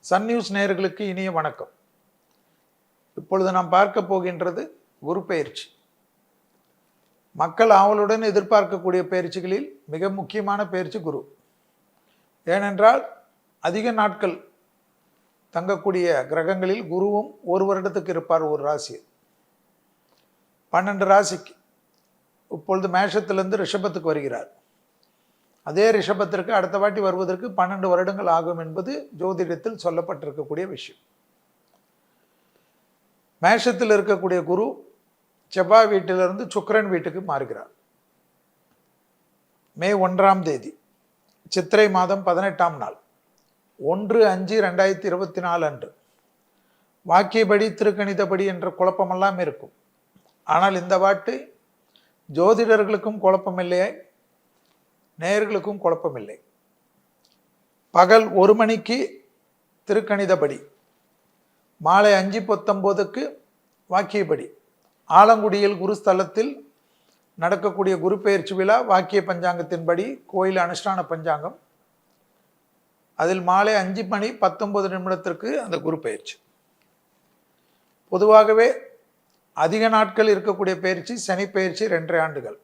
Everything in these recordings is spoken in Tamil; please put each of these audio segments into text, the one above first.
சன் நியூஸ் நேயர்களுக்கு இனிய வணக்கம். இப்பொழுது நாம் பார்க்க போகின்றது குரு பெயர்ச்சி. மக்கள் ஆவலுடன் எதிர்பார்க்கக்கூடிய பயிற்சிகளில் மிக முக்கியமான பயிற்சி குரு. ஏனென்றால் அதிக நாட்கள் தங்கக்கூடிய கிரகங்களில் குருவும் ஒரு வருடத்துக்கு இருப்பார் ஒரு ராசி. 12 ராசிக்கு இப்பொழுது மேஷத்திலிருந்து ரிஷபத்துக்கு வருகிறார். அதே ரிஷபத்திற்கு அடுத்த வாட்டி வருவதற்கு 12 வருடங்கள் ஆகும் என்பது ஜோதிடத்தில் சொல்லப்பட்டிருக்கக்கூடிய விஷயம். மேஷத்தில் இருக்கக்கூடிய குரு செவ்வாய் வீட்டிலிருந்து சுக்கிரன் வீட்டுக்கு மாறுகிறார். மே 1ஆம் தேதி சித்திரை மாதம் 18ஆம் நாள் 1/5/2024 அன்று. வாக்கியபடி திருக்கணிதப்படி என்ற குழப்பமெல்லாம் இருக்கும். ஆனால் இந்த வாட்டு ஜோதிடர்களுக்கும் குழப்பமில்லை, நேயர்களுக்கும் குழப்பமில்லை. பகல் 1 மணிக்கு திருக்கணிதப்படி, மாலை 5:19க்கு வாக்கியப்படி ஆலங்குடியில் குருஸ்தலத்தில் நடக்கக்கூடிய குரு பெயர்ச்சி விழா வாக்கிய பஞ்சாங்கத்தின்படி கோயில் அனுஷ்டான பஞ்சாங்கம். அதில் மாலை 5:19 அந்த குரு பெயர்ச்சி. பொதுவாகவே அதிக நாட்கள் இருக்கக்கூடிய பயிற்சி சனி பயிற்சி 2.5 ஆண்டுகள்.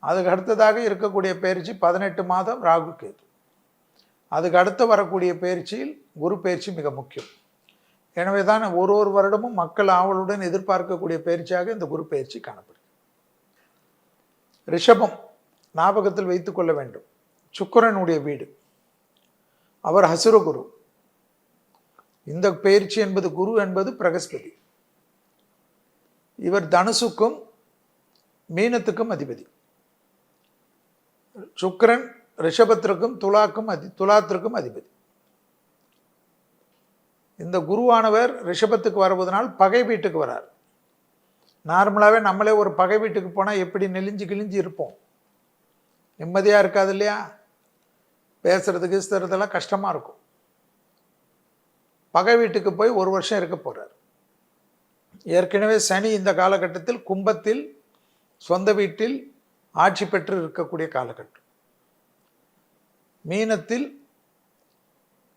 அதுக்கு அடுத்ததாக இருக்கக்கூடிய பயிற்சி 18 மாதம் ராகு கேது. அதுக்கு அடுத்து வரக்கூடிய பயிற்சியில் குரு பயிற்சி மிக முக்கியம். எனவே தான் ஒரு வருடமும் மக்கள் ஆவலுடன் எதிர்பார்க்கக்கூடிய பயிற்சியாக இந்த குரு பயிற்சி காணப்படும். ரிஷபம் ஞாபகத்தில் வைத்துக் கொள்ள வேண்டும். சுக்கிரனுடைய வீடு, அவர் ஹசுர குரு. இந்த பயிற்சி என்பது குரு என்பது பிரகஸ்பதி. இவர் தனுசுக்கும் மீனத்துக்கும் அதிபதி. சுக்கிரன் ரிஷபத்திற்கும் துலாத்திற்கும் அதிபதி. இந்த குருவானவர் ரிஷபத்துக்கு வருவதனால் பகை வீட்டுக்கு வரார். நார்மலாகவே நம்மளே ஒரு பகை வீட்டுக்கு போனால் எப்படி நெளிஞ்சு கிழிஞ்சு இருப்போம், நிம்மதியாக இருக்காது இல்லையா? பேசுறதுக்கு கிசுறதெல்லாம் கஷ்டமாக இருக்கும். பகை வீட்டுக்கு போய் 1 வருஷம் இருக்க போகிறார். ஏற்கனவே சனி இந்த காலகட்டத்தில் கும்பத்தில் சொந்த வீட்டில் ஆட்சி பெற்று இருக்கக்கூடிய காலகட்டம். மீனத்தில்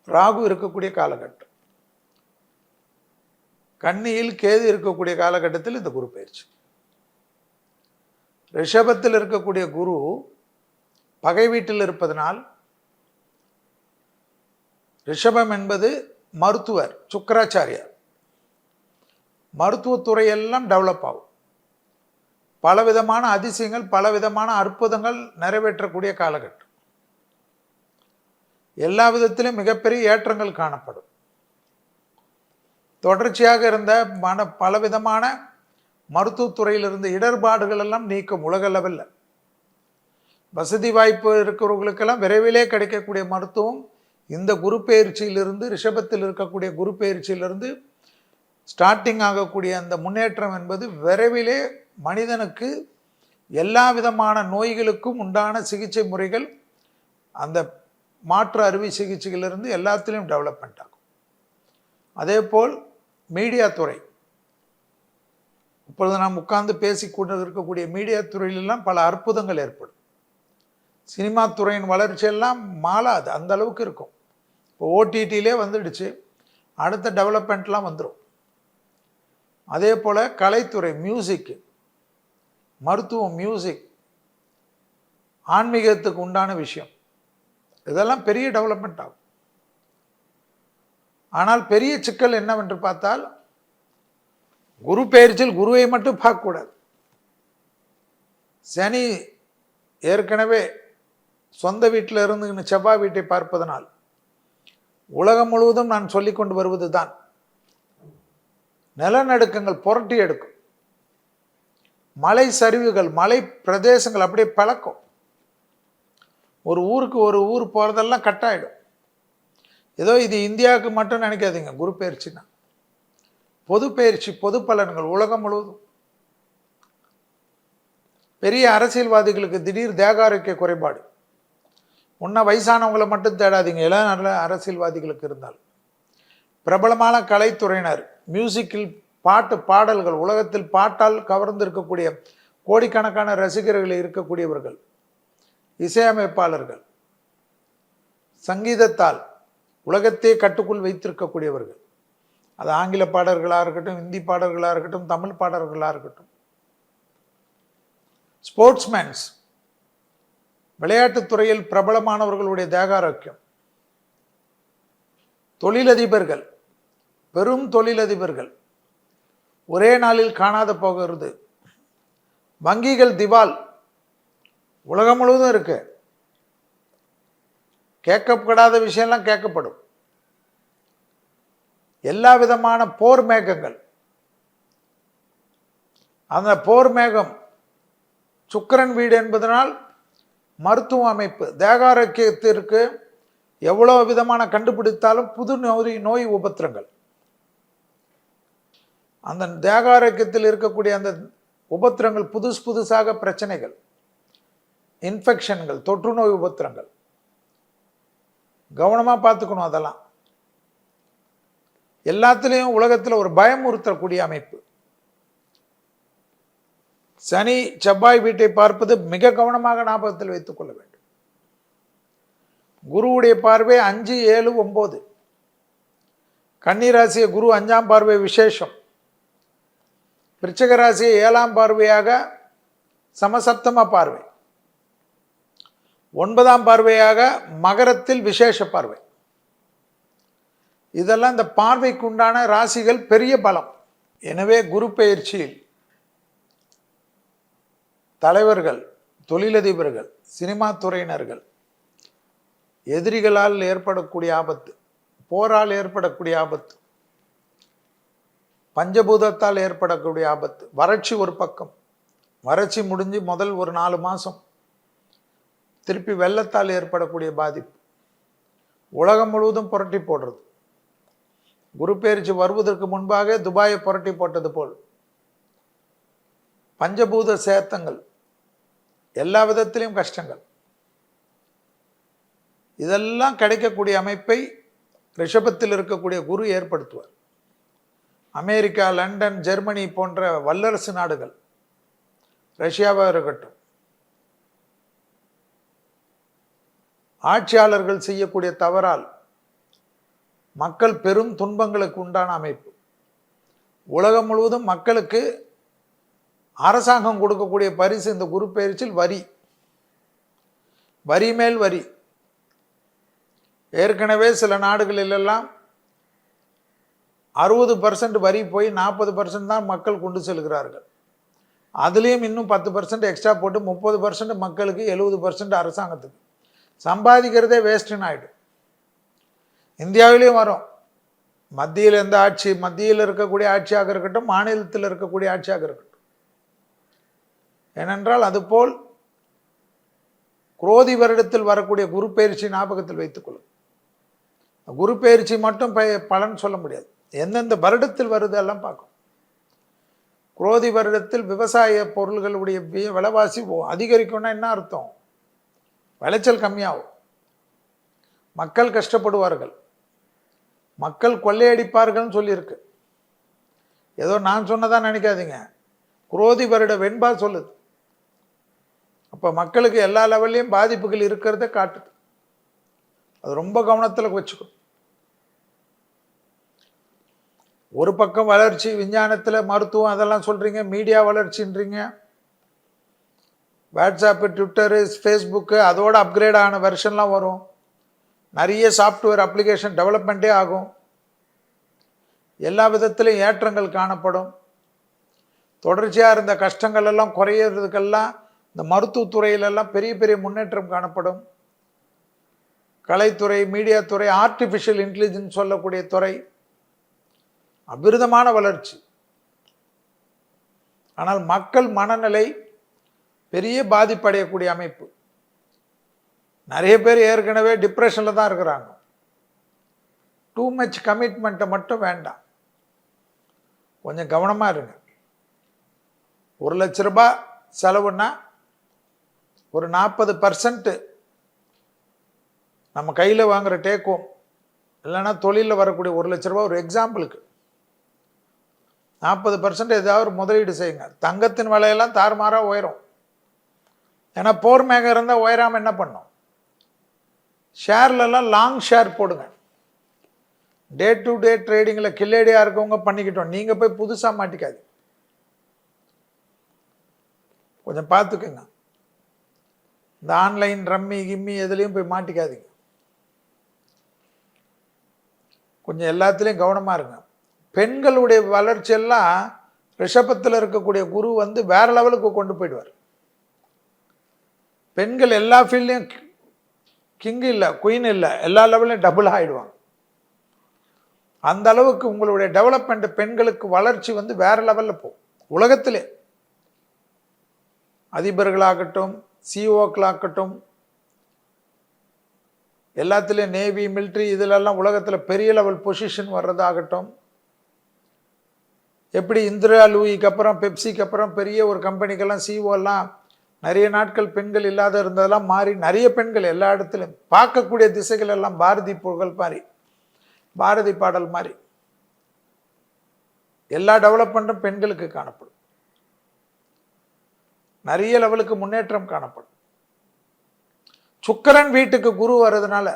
ராகு இருக்கக்கூடிய காலகட்டம். கன்னியில் கேது இருக்கக்கூடிய காலகட்டத்தில் இந்த குரு பயிற்சி. ரிஷபத்தில் இருக்கக்கூடிய குரு பகை வீட்டில் இருப்பதனால், ரிஷபம் என்பது மருத்துவர், சுக்கராச்சாரியார். மருத்துவத்துறையெல்லாம் டெவலப் ஆகும். பலவிதமான அதிசயங்கள், பலவிதமான அற்புதங்கள் நிறைவேற்றக்கூடிய காலகட்டம். எல்லா விதத்திலும் மிகப்பெரிய ஏற்றங்கள் காணப்படும். தொடர்ச்சியாக இருந்த பலவிதமான மருத்துவத்துறையில் இருந்த இடர்பாடுகள் எல்லாம் நீக்கும். உலக லெவலில் வசதி வாய்ப்பு இருக்கிறவர்களுக்கெல்லாம் விரைவிலே கிடைக்கக்கூடிய மருத்துவம் இந்த குரு பெயர்ச்சியிலிருந்து, ரிஷபத்தில் இருக்கக்கூடிய குரு பெயர்ச்சியிலிருந்து ஸ்டார்டிங் ஆகக்கூடிய அந்த முன்னேற்றம் என்பது விரைவிலே மனிதனுக்கு எல்லா விதமான நோய்களுக்கும் உண்டான சிகிச்சை முறைகள், அந்த மாற்று அறுவை சிகிச்சைகளிலிருந்து எல்லாத்திலையும் டெவலப்மெண்ட் ஆகும். அதே போல் மீடியா துறை, இப்பொழுது நாம் உட்கார்ந்து பேசிக்கொண்டு இருக்கக்கூடிய மீடியா துறையிலெல்லாம் பல அற்புதங்கள் ஏற்படும். சினிமா துறையின் வளர்ச்சியெல்லாம் மாறாது, அந்த அளவுக்கு இருக்கும். இப்போ ஓடிடியிலே வந்துடுச்சு, அடுத்த டெவலப்மெண்ட்லாம் வந்துடும். அதே போல் கலைத்துறை, மியூசிக்கு, மருத்துவம், மியூசிக், ஆன்மீகத்துக்கு உண்டான விஷயம், இதெல்லாம் பெரிய டெவலப்மெண்ட் ஆகும். ஆனால் பெரிய சிக்கல் என்னவென்று பார்த்தால், குரு பெயர்ச்சியில் குருவை மட்டும் பார்க்கக்கூடாது. சனி ஏற்கனவே சொந்த வீட்டில் இருந்து செவ்வாய் வீட்டை பார்ப்பதனால் உலகம் முழுவதும் நான் சொல்லி கொண்டு வருவது தான், நிலநடுக்கங்கள் புரட்டி எடுக்கும். மலை சரிவுகள், மலை பிரதேசங்கள் அப்படியே பழக்கும். ஒரு ஊர் போகிறதெல்லாம் கட்டாயிடும். ஏதோ இது இந்தியாவுக்கு மட்டும் நினைக்காதீங்க. குரு பயிற்சினா பொது பயிற்சி, பொது பலன்கள் உலகம் முழுவதும். பெரிய அரசியல்வாதிகளுக்கு திடீர் தேக ஆரோக்கிய குறைபாடு. வயசானவங்களை மட்டும் தேடாதீங்க, எல்லாம் நல்ல அரசியல்வாதிகளுக்கு இருந்தால். பிரபலமான கலைத்துறையினர், மியூசிக்கில் பாடல்கள், உலகத்தில் பாட்டால் கவர்ந்து இருக்கக்கூடிய கோடிக்கணக்கான ரசிகர்கள் இருக்கக்கூடியவர்கள், இசையமைப்பாளர்கள், சங்கீதத்தால் உலகத்தையே கட்டுக்குள் வைத்திருக்கக்கூடியவர்கள். அது ஆங்கில பாடல்களாக இருக்கட்டும், ஹிந்தி பாடல்களாக இருக்கட்டும், தமிழ் பாடல்களாக இருக்கட்டும். ஸ்போர்ட்ஸ்மேன்ஸ், விளையாட்டுத் துறையில் பிரபலமானவர்களுடைய தேக ஆரோக்கியம். தொழிலதிபர்கள், பெரும் தொழிலதிபர்கள் ஒரே நாளில் காணாத போகிறது. வங்கிகள் திவால், உலகம் முழுவதும் இருக்கு. கேட்கப்படாத விஷயம்லாம் கேட்கப்படும். எல்லா விதமான போர் மேகங்கள், அந்த போர் மேகம் சுக்கிரன் வீடு என்பதனால் மருத்துவ அமைப்பு, தேக ஆரோக்கியத்திற்கு எவ்வளோ விதமான கண்டுபிடித்தாலும் புது நோய் உபத்திரங்கள், அந்த தேக ஆரோக்கியத்தில் இருக்கக்கூடிய அந்த உபத்திரங்கள் புதுசாக பிரச்சனைகள், இன்ஃபெக்ஷன்கள், தொற்று நோய் உபத்திரங்கள், கவனமாக பார்த்துக்கணும். அதெல்லாம் எல்லாத்துலேயும் உலகத்தில் ஒரு பயமுறுத்தக்கூடிய அமைப்பு. சனி செவ்வாய் வீட்டை பார்ப்பது மிக கவனமாக ஞாபகத்தில் வைத்துக் கொள்ள வேண்டும். குருவுடைய பார்வை 5, 7, 9. கன்னிராசியை குரு 5ஆம் பார்வை விசேஷம். விருச்சிக ராசியை 7ஆம் பார்வையாக சமசப்தம பார்வை. 9ஆம் பார்வையாக மகரத்தில் விசேஷ பார்வை. இதெல்லாம் இந்த பார்வைக்கு உண்டான ராசிகள், பெரிய பலம். எனவே குரு பெயர்ச்சியில் தலைவர்கள், தொழிலதிபர்கள், சினிமா துறையினர்கள், எதிரிகளால் ஏற்படக்கூடிய ஆபத்து, போரால் ஏற்படக்கூடிய ஆபத்து, பஞ்சபூதத்தால் ஏற்படக்கூடிய ஆபத்து, வறட்சி ஒரு பக்கம், வறட்சி முடிஞ்சு முதல் ஒரு 4 மாதம் திருப்பி வெள்ளத்தால் ஏற்படக்கூடிய பாதிப்பு, உலகம் முழுவதும் புரட்டி போடுறது. குரு பெயர்ச்சி வருவதற்கு முன்பாக துபாயை புரட்டி போட்டது போல் பஞ்சபூத சேத்தங்கள், எல்லா விதத்திலையும் கஷ்டங்கள், இதெல்லாம் கிடைக்கக்கூடிய அமைப்பை ரிஷபத்தில் இருக்கக்கூடிய குரு ஏற்படுத்துவார். அமெரிக்கா, லண்டன், ஜெர்மனி போன்ற வல்லரசு நாடுகள், ரஷ்யாவாக இருக்கட்டும், ஆட்சியாளர்கள் செய்யக்கூடிய தவறால் மக்கள் பெரும் துன்பங்களுக்கு உண்டான அமைப்பு. உலகம் முழுவதும் மக்களுக்கு அரசாங்கம் கொடுக்கக்கூடிய பரிசு இந்த குரு பெயர்ச்சியில் வரி, வரி மேல் வரி. ஏற்கனவே சில நாடுகளிலெல்லாம் 60% வரி போய் 40% தான் மக்கள் கொண்டு செல்கிறார்கள். அதுலேயும் இன்னும் 10% எக்ஸ்ட்ரா போட்டு 30% மக்களுக்கு, 70% அரசாங்கத்துக்கு. சம்பாதிக்கிறதே வேஸ்ட்டுன்னு ஆகிடும். இந்தியாவிலையும் வரும். மத்தியில் எந்த ஆட்சி, மத்தியில் இருக்கக்கூடிய ஆட்சியாக இருக்கட்டும், மாநிலத்தில் இருக்கக்கூடிய ஆட்சியாக இருக்கட்டும். ஏனென்றால் அதுபோல் குரோதி வருடத்தில் வரக்கூடிய குரு பெயர்ச்சி ஞாபகத்தில் வைத்துக்கொள்ளும். குரு பெயர்ச்சி மட்டும் பலன் சொல்ல முடியாது, எந்தெந்த வருடத்தில் வருது எல்லாம் பார்க்கும். குரோதி வருடத்தில் விவசாய பொருள்களுடைய விலைவாசி அதிகரிக்கும்னா என்ன அர்த்தம்? விளைச்சல் கம்மியாகும், மக்கள் கஷ்டப்படுவார்கள், மக்கள் கொள்ளையடிப்பார்கள்னு சொல்லியிருக்கு. ஏதோ நான் சொன்னதான் நினைக்காதீங்க, குரோதி வருட வெண்பா சொல்லுது. அப்போ மக்களுக்கு எல்லா லெவல்லையும் பாதிப்புகள் இருக்கிறத காட்டுது. அது ரொம்ப கவனத்தில் வச்சுக்கணும். ஒரு பக்கம் வளர்ச்சி, விஞ்ஞானத்தில், மருத்துவம் அதெல்லாம் சொல்கிறீங்க, மீடியா வளர்ச்சின்றீங்க, வாட்ஸ்அப்பு, ட்விட்டரு, ஃபேஸ்புக்கு அதோட அப்கிரேட் ஆன வெர்ஷன்லாம் வரும், நிறைய சாஃப்ட்வேர் அப்ளிகேஷன் டெவலப்மெண்ட்டே ஆகும், எல்லா விதத்திலையும் ஏற்றங்கள் காணப்படும். தொடர்ச்சியாக இருந்த கஷ்டங்கள் எல்லாம் குறையிறதுக்கெல்லாம் இந்த மருத்துவத்துறையிலெல்லாம் பெரிய பெரிய முன்னேற்றம் காணப்படும். கலைத்துறை, மீடியா துறை, ஆர்டிஃபிஷியல் இன்டெலிஜென்ஸ் சொல்லக்கூடிய துறை, அபிரிதமான வளர்ச்சி. ஆனால் மக்கள் மனநிலை பெரிய பாதிப்படையக்கூடிய அமைப்பு. நிறைய பேர் ஏற்கனவே டிப்ரெஷனில் தான் இருக்கிறாங்க. டூ மச் கமிட்மெண்ட்டை மட்டும் வேண்டாம், கொஞ்சம் கவனமாக இருங்க. 1 லட்ச ரூபாய் செலவுன்னா ஒரு 40% நம்ம கையில் வாங்குகிற டேக் ஹோம், இல்லைன்னா தொழிலில் வரக்கூடிய 1 லட்ச ரூபா, ஒரு எக்ஸாம்பிளுக்கு 40% ஏதாவது ஒரு முதலீடு செய்யுங்க. தங்கத்தின் விலையெல்லாம் தாறுமாறாக உயரும். ஏன்னா போர் மேகம் இருந்தால் உயராமல் என்ன பண்ணும்? ஷேர்லெல்லாம் லாங் ஷேர் போடுங்க. டே டு டே ட்ரேடிங்கில் கில்லேடியாக இருக்கவங்க பண்ணிக்கிட்டோம். நீங்கள் போய் புதுசாக மாட்டிக்காது. கொஞ்சம் பார்த்துக்குங்க. இந்த ஆன்லைன் ரம்மி கிம்மி எதுலேயும் போய் மாட்டிக்காதீங்க. கொஞ்சம் எல்லாத்துலேயும் கவனமாக இருங்க. பெண்களுடைய வளர்ச்சியெல்லாம் ரிஷபத்தில் இருக்கக்கூடிய குரு வந்து வேற லெவலுக்கு கொண்டு போயிடுவார். பெண்கள் எல்லா ஃபீல்ட்லையும் கிங் இல்லை, குயின் இல்லை, எல்லா லெவலையும் டபுள் ஆகிடுவாங்க. அந்த அளவுக்கு உங்களுடைய டெவலப்மெண்ட், பெண்களுக்கு வளர்ச்சி வந்து வேற லெவலில் போகும். உலகத்திலே அதிபர்களாகட்டும், சிஓக்களாகட்டும், எல்லாத்துலேயும் நேவி, மிலிட்ரி, இதிலெல்லாம் உலகத்தில் பெரிய லெவல் பொசிஷன் வர்றதாகட்டும், எப்படி இந்திரா லூயிக்கு அப்புறம் பெப்சிக்கு அப்புறம் பெரிய ஒரு கம்பெனிக்கெல்லாம் சிஓலாம் நிறைய நாட்கள் பெண்கள் இல்லாத இருந்ததெல்லாம் மாறி நிறைய பெண்கள் எல்லா இடத்துலையும் பார்க்கக்கூடிய திசைகள் எல்லாம் பாரதி புகழ் மாதிரி, பாரதி பாடல் மாதிரி எல்லா டெவலப்மெண்ட்டும் பெண்களுக்கு காணப்படும். நிறைய லெவலுக்கு முன்னேற்றம் காணப்படும். சுக்கிரன் வீட்டுக்கு குரு வர்றதுனால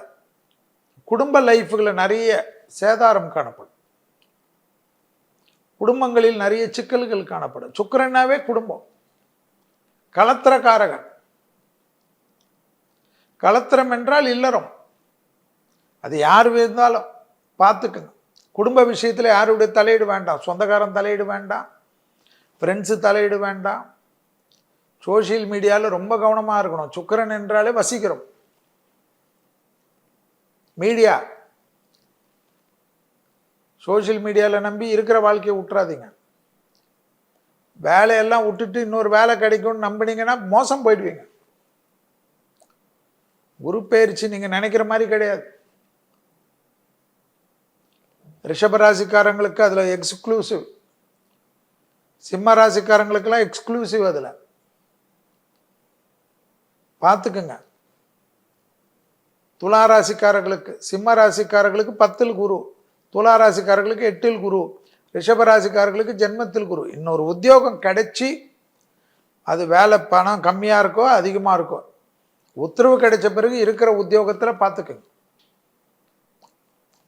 குடும்ப லைஃப்களில் நிறைய சேதாரம் காணப்படும். குடும்பங்களில் நிறைய சிக்கல்கள் காணப்படும். சுக்கிரனாவே குடும்பம் களத்திரக்காரகன். களத்திரம் என்றால் இல்லறம். அது யார் இருந்தாலும் பார்த்துக்குங்க. குடும்ப விஷயத்தில் யாருடைய தலையீடு வேண்டாம். சொந்தக்காரன் தலையீடு வேண்டாம், ஃப்ரெண்ட்ஸு தலையீடு வேண்டாம். சோசியல் மீடியாவில் ரொம்ப கவனமாக இருக்கணும். சுக்கிரன் என்றாலே வசீகரம். மீடியா, சோசியல் மீடியாவில் நம்பி இருக்கிற வாழ்க்கையை விட்டுறாதீங்க. வேலையெல்லாம் விட்டுட்டு இன்னொரு வேலை கிடைக்கும்னு நம்பினீங்கன்னா மோசம் போயிடுவீங்க. குரு பெயர்ச்சி நீங்கள் நினைக்கிற மாதிரி கிடையாது. ரிஷபராசிக்காரங்களுக்கு அதில் எக்ஸ்க்ளூசிவ், சிம்ம ராசிக்காரங்களுக்கெல்லாம் எக்ஸ்க்ளூசிவ். அதில் பார்த்துக்குங்க. துலா ராசிக்காரர்களுக்கு, சிம்ம ராசிக்காரர்களுக்கு 10ல் குரு, துலா ராசிக்காரர்களுக்கு 8ல் குரு, ரிஷபராசிக்காரர்களுக்கு ஜென்மத்தில் குரு. இன்னொரு உத்தியோகம் கிடைச்சி அது வேலை பணம் கம்மியாக இருக்கோ அதிகமாக இருக்கோ, உத்தரவு கிடைச்ச பிறகு இருக்கிற உத்தியோகத்தில் பார்த்துக்குங்க.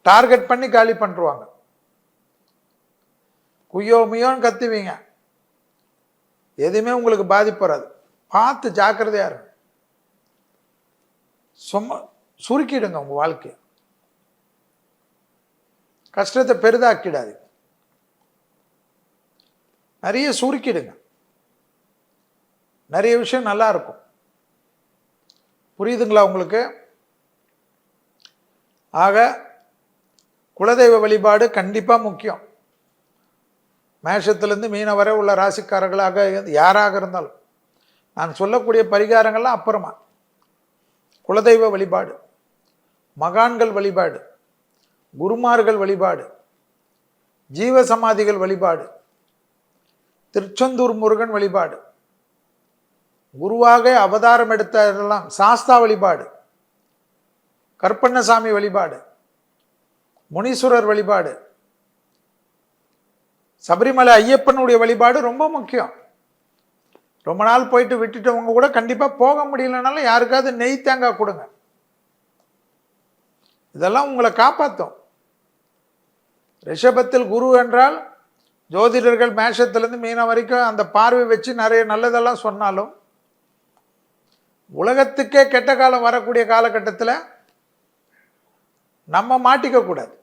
டார்கெட் பண்ணி காலி பண்ணுருவாங்க. குய்யோ முயோன்னு கத்துவீங்க, எதுவுமே உங்களுக்கு பாதிப்பு வராது. பார்த்து ஜாக்கிரதையா இருங்க. சும்மா சுருக்கிடுங்க உங்கள் வாழ்க்கையை. கஷ்டத்தை பெரிதாக்கிடாது, நிறைய சுருக்கிடுங்க. நிறைய விஷயம் நல்லா இருக்கும். புரியுதுங்களா உங்களுக்கு? ஆக குலதெய்வ வழிபாடு கண்டிப்பாக முக்கியம். மேஷத்திலிருந்து மீன வரை உள்ள ராசிக்காரர்களாக யாராக இருந்தாலும் நான் சொல்லக்கூடிய பரிகாரங்கள்லாம் அப்புறமா. குலதெய்வ வழிபாடு, மகான்கள் வழிபாடு, குருமார்கள் வழிபாடு, ஜீவசமாதிகள் வழிபாடு, திருச்செந்தூர் முருகன் வழிபாடு, குருவாக அவதாரம் எடுத்ததெல்லாம் சாஸ்தா வழிபாடு, கற்பண்ணசாமி வழிபாடு, முனீஸ்வரர் வழிபாடு, சபரிமலை ஐயப்பனுடைய வழிபாடு ரொம்ப முக்கியம். ரொம்ப நாள் போயிட்டு விட்டுட்டவங்க கூட கண்டிப்பாக போக முடியலனாலும் யாருக்காவது நெய் தேங்காய் கொடுங்க. இதெல்லாம் உங்களை காப்பாற்றும். ரிஷபத்தில் குரு என்றால் ஜோதிடர்கள் மேஷத்திலிருந்து மீனம் வரைக்கும் அந்த பார்வை வச்சு நிறைய நல்லதெல்லாம் சொன்னாலும் உலகத்துக்கே கெட்ட காலம் வரக்கூடிய காலகட்டத்தில் நம்ம மாட்டிக்க கூடாது.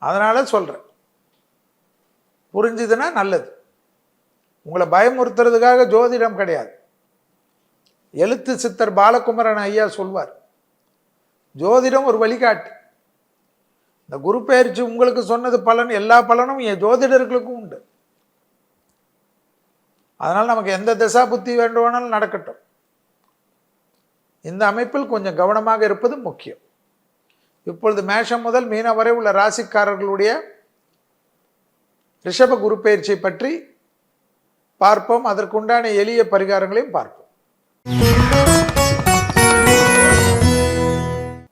அதனால சொல்றேன், புரிஞ்சுதுன்னா நல்லது. உங்களை பயமுறுத்துறதுக்காக ஜோதிடம் கிடையாது. எழுத்து சித்தர் பாலகுமரன் ஐயா சொல்வார், ஜோதிடம் ஒரு வழிகாட்டு. இந்த குரு பெயர்ச்சி உங்களுக்கு சொன்னது பலன், எல்லா பலனும் என் ஜோதிடர்களுக்கும் உண்டு. அதனால் நமக்கு எந்த திசா புத்தி வேண்டுமானாலும் நடக்கட்டும். இந்த அமைப்பில் கொஞ்சம் கவனமாக இருப்பது முக்கியம். இப்பொழுது மேஷம் முதல் மீன வரை உள்ள ராசிக்காரர்களுடைய ரிஷப குரு பெயர்ச்சியை பற்றி பார்ப்போம். அதற்குண்டான எளிய பரிகாரங்களையும் பார்ப்போம்.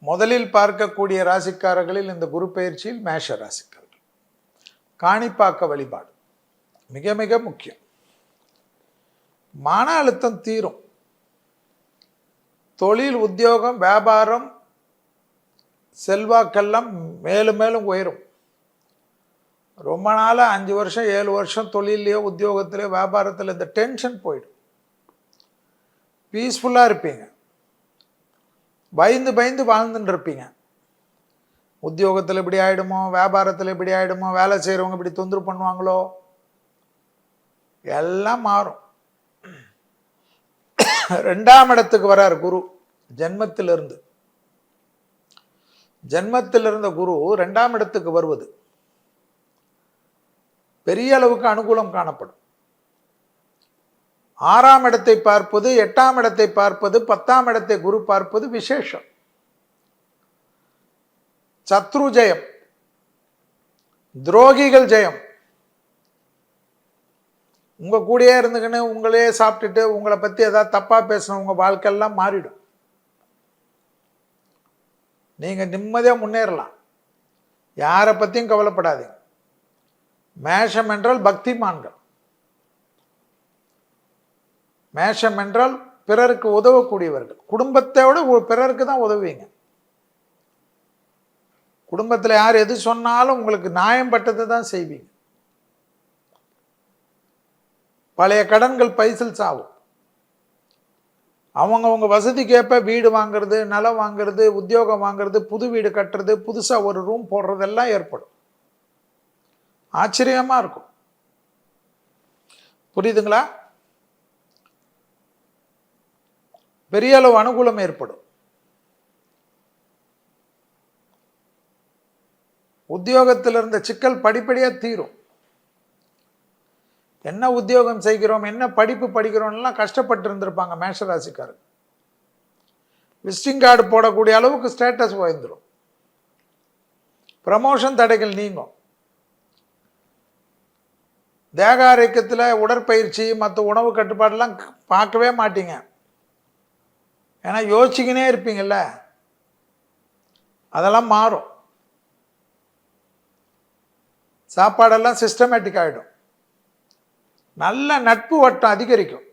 முதலில் பார்க்கக்கூடிய ராசிக்காரர்களில் இந்த குரு பெயர்ச்சியில் மேஷ ராசிக்காரர்கள் காணிப்பாக்க வழிபாடு மிக மிக முக்கியம். மன அழுத்தம் தீரும். தொழில், உத்தியோகம், வியாபாரம், செல்வாக்கெல்லாம் மேலும் மேலும் உயரும். ரொம்ப நாளாக 5 வருஷம் 7 வருஷம் தொழிலையோ உத்தியோகத்திலையோ வியாபாரத்தில் இந்த டென்ஷன் போயிடும். பீஸ்ஃபுல்லாக இருப்பீங்க. பயந்து பயந்து வாழ்ந்துட்டு இருப்பீங்க. உத்தியோகத்தில் இப்படி ஆகிடுமோ, வியாபாரத்தில் இப்படி ஆகிடுமோ, வேலை செய்கிறவங்க இப்படி தொந்தரவு பண்ணுவாங்களோ, எல்லாம் மாறும். 2ஆம் இடத்துக்கு வரார் குரு. ஜென்மத்திலிருந்து இருந்த குரு 2ஆம் இடத்துக்கு வருவது பெரிய அளவுக்கு அனுகூலம் காணப்படும். 6ஆம் இடத்தை பார்ப்பது, 8ஆம் இடத்தை பார்ப்பது, 10ஆம் இடத்தை குரு பார்ப்பது விசேஷம். சத்ரு ஜெயம், துரோகிகள் ஜெயம். உங்க கூடயே இருந்துக்கின்னு உங்களே சாப்பிட்டுட்டு உங்களை பத்தி ஏதாவது தப்பா பேசணும், உங்க வாழ்க்கையெல்லாம் மாறிடும். நீங்க நிம்மதியா முன்னேறலாம். யாரை பத்தியும் கவலைப்படாதீங்க. மேஷம் என்றால் பக்திமான்கள். மேஷம் என்றால் பிறருக்கு உதவக்கூடியவர்கள். குடும்பத்தோட பிறருக்கு தான் உதவுவீங்க. குடும்பத்தில் யார் எது சொன்னாலும் உங்களுக்கு நியாயம் பட்டதை தான் செய்வீங்க. பழைய கடன்கள் பைசல் சாவும். அவங்கவுங்க வசதிக்கேற்ப வீடு வாங்கிறது, நிலம் வாங்கிறது, உத்தியோகம் வாங்கிறது, புது வீடு கட்டுறது, புதுசாக ஒரு ரூம் போடுறதெல்லாம் ஏற்படும். ஆச்சரியமா இருக்கும். புரியுதுங்களா? பெரிய அளவு அனுகூலம் ஏற்படும். உத்தியோகத்தில் இருந்த சிக்கல் படிப்படியாக தீரும். என்ன உத்தியோகம் செய்கிறோம், என்ன படிப்பு படிக்கிறோம்லாம் கஷ்டப்பட்டு இருந்திருப்பாங்க மேஷராசிக்காரர். விசிட்டிங் கார்டு போடக்கூடிய அளவுக்கு ஸ்டேட்டஸ் உயர்ந்துடும். ப்ரமோஷன் தடைகள் நீங்கும். தேக ஆரோக்கியத்தில் உடற்பயிற்சி மற்ற உணவு கட்டுப்பாடெல்லாம் பார்க்கவே மாட்டீங்க. ஏன்னா யோசிச்சுக்கினே இருப்பீங்கள்ல, அதெல்லாம் மாறும். சாப்பாடெல்லாம் சிஸ்டமேட்டிக் ஆகிடும். நல்ல நட்பு வட்டம் அதிகரிக்கும்.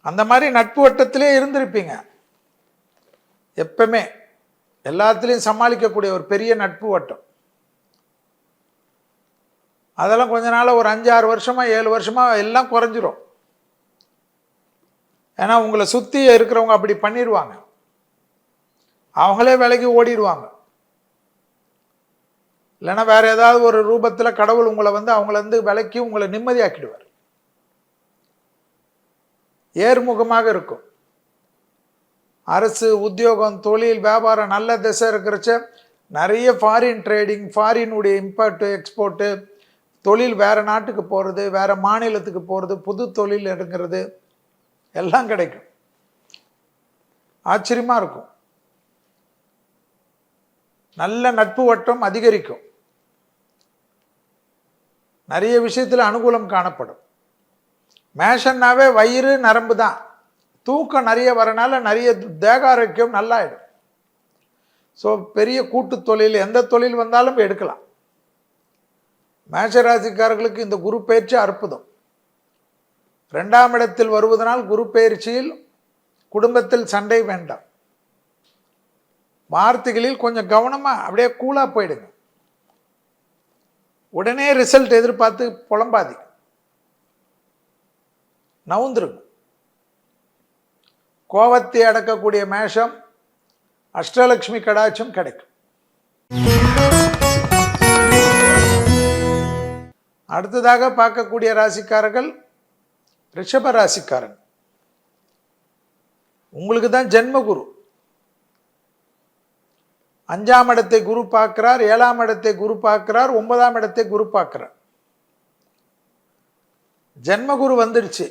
அந்த மாதிரி நட்பு வட்டத்திலே இருந்திருப்பீங்க. எப்பவுமே எல்லாத்துலேயும் சமாளிக்கக்கூடிய ஒரு பெரிய நட்பு வட்டம். அதெல்லாம் கொஞ்ச நாள் ஒரு 5-6 வருஷமா 7 வருஷமா எல்லாம் குறைஞ்சிரும். ஏன்னா உங்களை சுற்றி இருக்கிறவங்க அப்படி பண்ணிடுவாங்க. அவங்களே விலைக்கு ஓடிடுவாங்க. இல்லைன்னா வேற ஏதாவது ஒரு ரூபத்தில் கடவுள் உங்களை அவங்கள விலைக்கு உங்களை நிம்மதியாக்கிடுவார். ஏர்முகமாக இருக்கும். அரசு, உத்தியோகம், தொழில், வியாபாரம் நல்ல திசை இருக்கிறச்ச நிறைய ஃபாரின் ட்ரேடிங், ஃபாரினுடைய இம்போர்ட்டு எக்ஸ்போர்ட்டு, தொழில் வேறு நாட்டுக்கு போகிறது, வேறு மாநிலத்துக்கு போகிறது, புது தொழில் எடுங்கிறது எல்லாம் கிடைக்கும். ஆச்சரியமாக இருக்கும். நல்ல நட்பு வட்டம் அதிகரிக்கும். நிறைய விஷயத்தில் அனுகூலம் காணப்படும். மேஷன்னாவே வயிறு நரம்பு தான். தூக்கம் நிறைய வரனால நிறைய தேக ஆரோக்கியம் நல்லாயிடும். ஸோ பெரிய கூட்டு தொழில், எந்த தொழில் வந்தாலும் எடுக்கலாம். மேஷராசிக்காரர்களுக்கு இந்த குரு பயிற்சி அற்புதம். 2ஆம் இடத்தில் வருவதனால் குரு பயிற்சியில் குடும்பத்தில் சண்டை வேண்டாம். வார்த்தைகளில் கொஞ்சம் கவனமாக அப்படியே கூலாக போயிடுங்க. உடனே ரிசல்ட் எதிர்பார்த்து புலம்பாதீங்க. நவுந்துருங்க. கோபத்தை அடக்கக்கூடிய மேஷம் அஷ்டலட்சுமி கடாட்சம் கிடைக்கும். அடுத்ததாக பார்க்கக்கூடிய ராசிக்காரர்கள் ரிஷப ராசிக்காரன். உங்களுக்கு தான் ஜென்ம குரு. 5ஆம் இடத்தை குரு பார்க்கிறார், 7ஆம் இடத்தை குரு பார்க்கிறார், 9ஆம் இடத்தை குரு பார்க்கிறார். ஜென்ம குரு வந்துடுச்சு.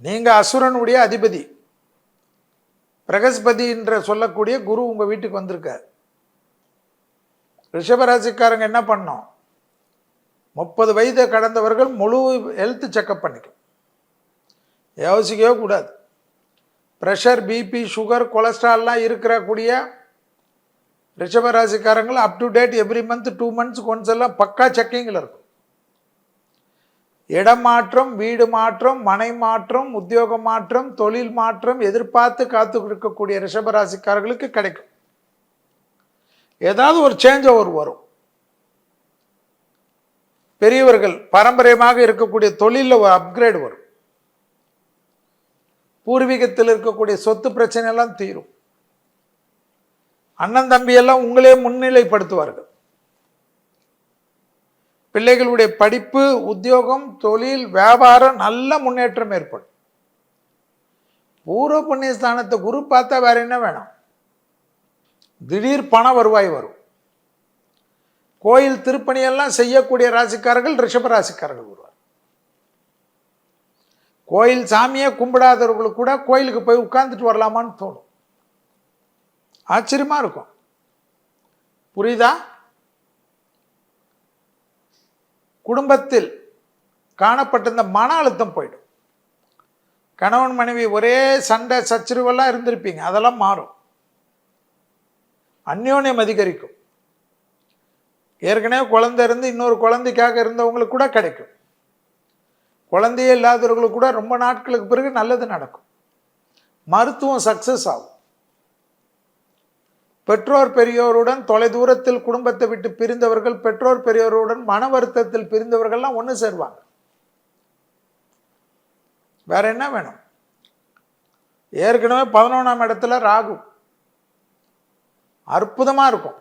நீங்க அசுரனுடைய அதிபதி பிரகஸ்பதி என்ற சொல்லக்கூடிய குரு உங்க வீட்டுக்கு வந்திருக்கார். ரிஷபராசிக்காரங்க என்ன பண்ணோம்? 30 வயதை கடந்தவர்கள் முழு ஹெல்த் செக்கப் பண்ணிக்கும். யோசிக்கவே கூடாது. ப்ரெஷர், பிபி, சுகர், கொலஸ்ட்ரால்லாம் இருக்கக்கூடிய ரிஷபராசிக்காரங்கள் up to date every month 2 months once எல்லாம் பக்கா செக்கிங்கில் இருக்கும். இடம் மாற்றம், வீடு மாற்றம், மனை மாற்றம், உத்தியோக மாற்றம், தொழில் மாற்றம் எதிர்பார்த்து காத்து இருக்கக்கூடிய ரிஷபராசிக்காரர்களுக்கு கிடைக்கும். ஏதாவது ஒரு சேஞ்ச் ஓவர் வரும். பெரியவர்கள் பாரம்பரியமாக இருக்கக்கூடிய தொழிலில் ஒரு அப்கிரேட் வரும். பூர்வீகத்தில் இருக்கக்கூடிய சொத்து பிரச்சனை எல்லாம் தீரும். அண்ணன் தம்பி எல்லாம் உங்களே முன்னிலைப்படுத்துவார்கள். பிள்ளைகளுடைய படிப்பு, உத்தியோகம், தொழில், வியாபாரம் நல்ல முன்னேற்றம் ஏற்படும். பூர்வ புண்ணியஸ்தானத்தை குரு பார்த்தா வேற என்ன வேணும்? திடீர் பண வருவாய் வரும். கோயில் திருப்பணியெல்லாம் செய்யக்கூடிய ராசிக்காரர்கள் ரிஷப ராசிக்காரர்கள் வருவார். கோயில் சாமியே கும்பிடாதவர்களுக்கு கூட கோயிலுக்கு போய் உட்கார்ந்துட்டு வரலாமான்னு தோணும். ஆச்சரியமா இருக்கும். புரியுதா? குடும்பத்தில் காணப்பட்டிருந்த மன அழுத்தம் போயிடும். கணவன் மனைவி ஒரே சண்டை சச்சரவெல்லாம் இருந்திருப்பீங்க, அதெல்லாம் மாறும். அந்யோன்யம் அதிகரிக்கும். ஏற்கனவே குழந்தை இருந்து இன்னொரு குழந்தைக்காக இருந்தவங்களுக்கு கூட கிடைக்கும். குழந்தையே இல்லாதவர்களுக்கு கூட ரொம்ப நாட்களுக்கு பிறகு நல்லது நடக்கும். மருத்துவம் சக்சஸ் ஆகும். பெற்றோர் பெரியோருடன் தொலை தூரத்தில் குடும்பத்தை விட்டு பிரிந்தவர்கள், பெற்றோர் பெரியோருடன் மன வருத்தத்தில் பிரிந்தவர்கள்லாம் ஒன்று சேருவாங்க. வேற என்ன வேணும்? ஏற்கனவே 11ஆம் இடத்துல ராகு, அற்புதமா இருக்கும்.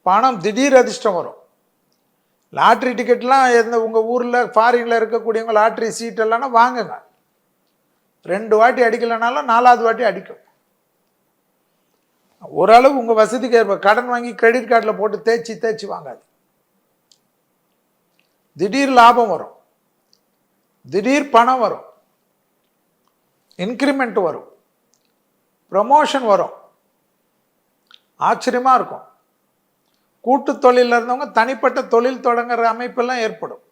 பணம் திடீர் அதிர்ஷ்டம் வரும். லாட்ரி டிக்கெட்லாம் உங்க ஊர்ல ஃபாரின்ல இருக்கக்கூடியவங்க லாட்ரி சீட் எல்லாம் வாங்குங்க. 2 வாட்டி அடிக்கலனாலும் 4வது வாட்டி அடிக்கும். ஓரளவு உங்க வசதிக்கு ஏற்ப கடன் வாங்கி கிரெடிட் கார்டில் போட்டு தேய்ச்சி வாங்காது. திடீர் லாபம் வரும், திடீர் பணம் வரும், இன்கிரிமெண்ட் வரும், ப்ரமோஷன் வரும். ஆச்சரியமா இருக்கும். கூட்டு தொழில் இருந்தவங்க தனிப்பட்ட தொழில் தொடங்குற அமைப்பெல்லாம் ஏற்படும்.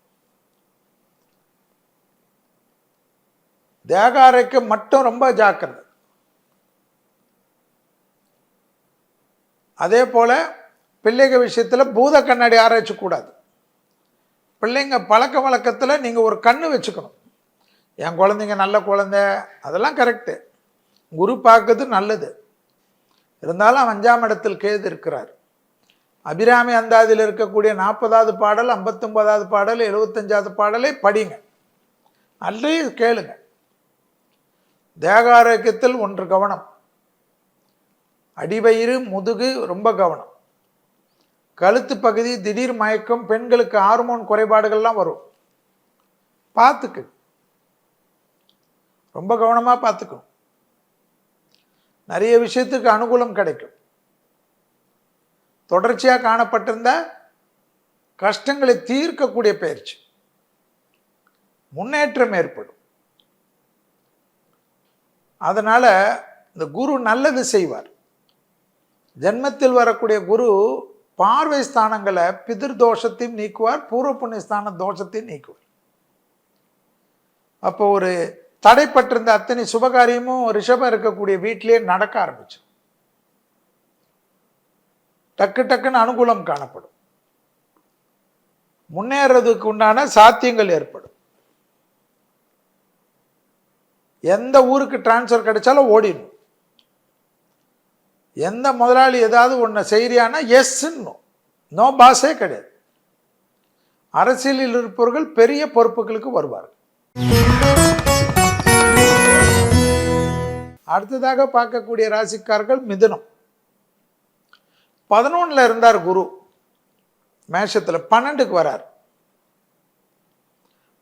தேக ஆரோக்கியம் மட்டும் ரொம்ப ஜாக்கிரதை. அதே போல பிள்ளைங்க விஷயத்தில் பூத கண்ணாடி ஆராய்ச்சி கூடாது. பிள்ளைங்க பழக்க வழக்கத்தில் நீங்கள் ஒரு கண்ணு வச்சுக்கணும். என் குழந்தைங்க நல்ல குழந்தை, அதெல்லாம் கரெக்டு, குரு பார்க்குறது நல்லது. இருந்தாலும் 5ஆம் இடத்தில் கேது இருக்கிறார். அபிராமி அந்தாதியில் இருக்கக்கூடிய 40வது பாடல், 59வது பாடல், 75வது பாடலை படிங்க, நல்ல கேளுங்க. தேக ஆரோக்கியத்தில் ஒன்று கவனம். அடிவயிறு, முதுகு ரொம்ப கவனம். கழுத்து பகுதி திடீர் மயக்கம், பெண்களுக்கு ஹார்மோன் குறைபாடுகள்லாம் வரும். பார்த்துக்கு, ரொம்ப கவனமாக பார்த்துக்கும். நிறைய விஷயத்துக்கு அனுகூலம் கிடைக்கும். தொடர்ச்சியாக காணப்பட்டிருந்த கஷ்டங்களை தீர்க்கக்கூடிய பயிற்சி, முன்னேற்றம் ஏற்படும். அதனால இந்த குரு நல்லது செய்வார். ஜென்மத்தில் வரக்கூடிய குரு பார்வை ஸ்தானங்களை பிதிர் தோஷத்தையும் நீக்குவார், பூர்வ புண்ணிய ஸ்தான தோஷத்தையும் நீக்குவார். அப்போ ஒரு தடைப்பட்டிருந்த அத்தனை சுபகாரியமும் ரிஷபம் இருக்கக்கூடிய வீட்டிலேயே நடக்க ஆரம்பிச்சு. டக்குன்னு அனுகூலம் காணப்படும். முன்னேறதுக்கு உண்டான சாத்தியங்கள் ஏற்படும். எந்த ஊருக்கு டிரான்ஸ்ஃபர் கிடைச்சாலும் ஓடிடும். எந்த முதலாளி ஏதாவது ஒன்று செய்யறியானா எஸ்ன்னு, நோ பாஸே கிடையாது. அரசியலில் இருப்பவர்கள் பெரிய பொறுப்புகளுக்கு வருவார்கள். அடுத்ததாக பார்க்கக்கூடிய ராசிக்காரர்கள் மிதுனம். 11ல் இருந்தார் குரு, மேஷத்தில் 12க்கு வரார்.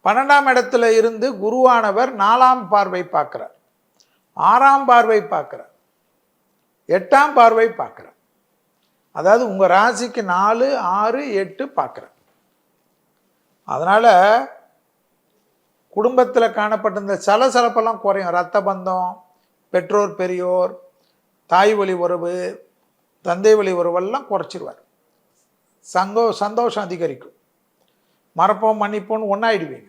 12ஆம் இடத்துல இருந்து குருவானவர் 4ஆம் பார்வை பார்க்கிறார், 6ஆம் பார்வை பார்க்கிறார், 8ஆம் பார்வை பார்க்கிறார். அதாவது உங்க ராசிக்கு 4, 6, 8 பார்க்கிறார். அதனால குடும்பத்தில் காணப்பட்டிருந்த சலசலப்பெல்லாம் குறையும். ரத்த பந்தம், பெற்றோர் பெரியோர், தாய் வழி உறவு, தந்தை வழி உறவெல்லாம் குறைச்சிருவார். சந்தோஷம் அதிகரிக்கும். மறப்போம் மன்னிப்போன்னு ஒன்றாயிடுவீங்க.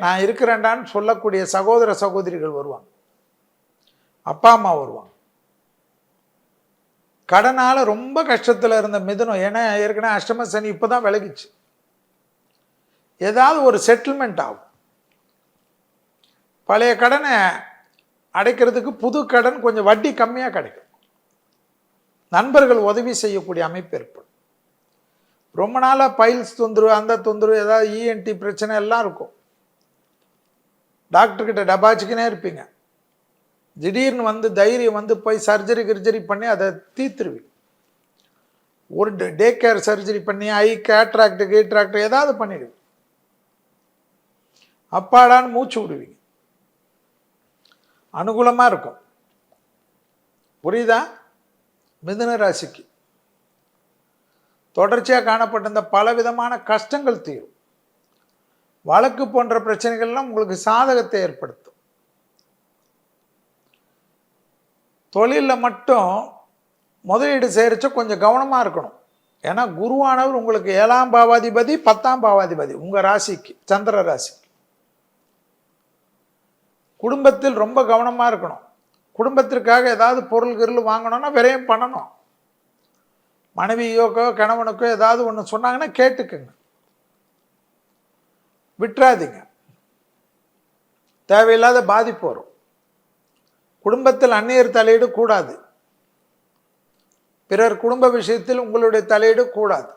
நான் இருக்கிறேன்டான்னு சொல்லக்கூடிய சகோதர சகோதரிகள் வருவாங்க, அப்பா அம்மா வருவாங்க. கடனால் ரொம்ப கஷ்டத்தில் இருந்த மிதுனம், ஏன்னா ஏற்கனவே அஷ்டம சனி இப்போ தான் விலகிச்சு, ஏதாவது ஒரு செட்டில்மெண்ட் ஆகும். பழைய கடனை அடைக்கிறதுக்கு புது கடன் கொஞ்சம் வட்டி கம்மியாக கிடைக்கும். நண்பர்கள் உதவி செய்யக்கூடிய அமைப்பு ஏற்படும். ரொம்ப நாளாக பைல்ஸ் தொந்தரவு, அந்த தொந்தரவு, ஏதாவது இஎன்டி பிரச்சனை எல்லாம் இருக்கும். டாக்டர்கிட்ட டபாச்சிக்கினே இருப்பீங்க. திடீர்னு வந்து தைரியம் வந்து போய் சர்ஜரி கிர்ஜரி பண்ணி அதை தீர்த்துருவீங்க. ஒரு டே கேர் சர்ஜரி பண்ணி கேட்ராக்ட் கீட்ராக்ட் ஏதாவது பண்ணிடுவீங்க. அப்பாடான்னு மூச்சு விடுவீங்க. அனுகூலமாக இருக்கும். புரியுதா? மிதுன ராசிக்கு தொடர்ச்சியாக காணப்பட்ட இந்த பலவிதமான கஷ்டங்கள் தீரும். வழக்கு போன்ற பிரச்சனைகள்லாம் உங்களுக்கு சாதகத்தை ஏற்படுத்தும். தொழிலில் மட்டும் முதலீடு செய்கிறச்ச கொஞ்சம் கவனமாக இருக்கணும். ஏன்னா குருவானவர் உங்களுக்கு 7ஆம் பாவாதிபதி 10ஆம் பாவாதிபதி உங்கள் ராசிக்கு, சந்திர ராசிக்கு. குடும்பத்தில் ரொம்ப கவனமாக இருக்கணும். குடும்பத்திற்காக ஏதாவது பொருள் வாங்கணும்னா விரயம் பண்ணணும். மனைவியோக்கோ கணவனுக்கோ ஏதாவது ஒன்று சொன்னாங்கன்னா கேட்டுக்குங்க, விட்டுறாதீங்க. தேவையில்லாத பாதிப்பு வரும். குடும்பத்தில் அந்நியர் தலையீடு கூடாது. பிறர் குடும்ப விஷயத்தில் உங்களுடைய தலையீடு கூடாது.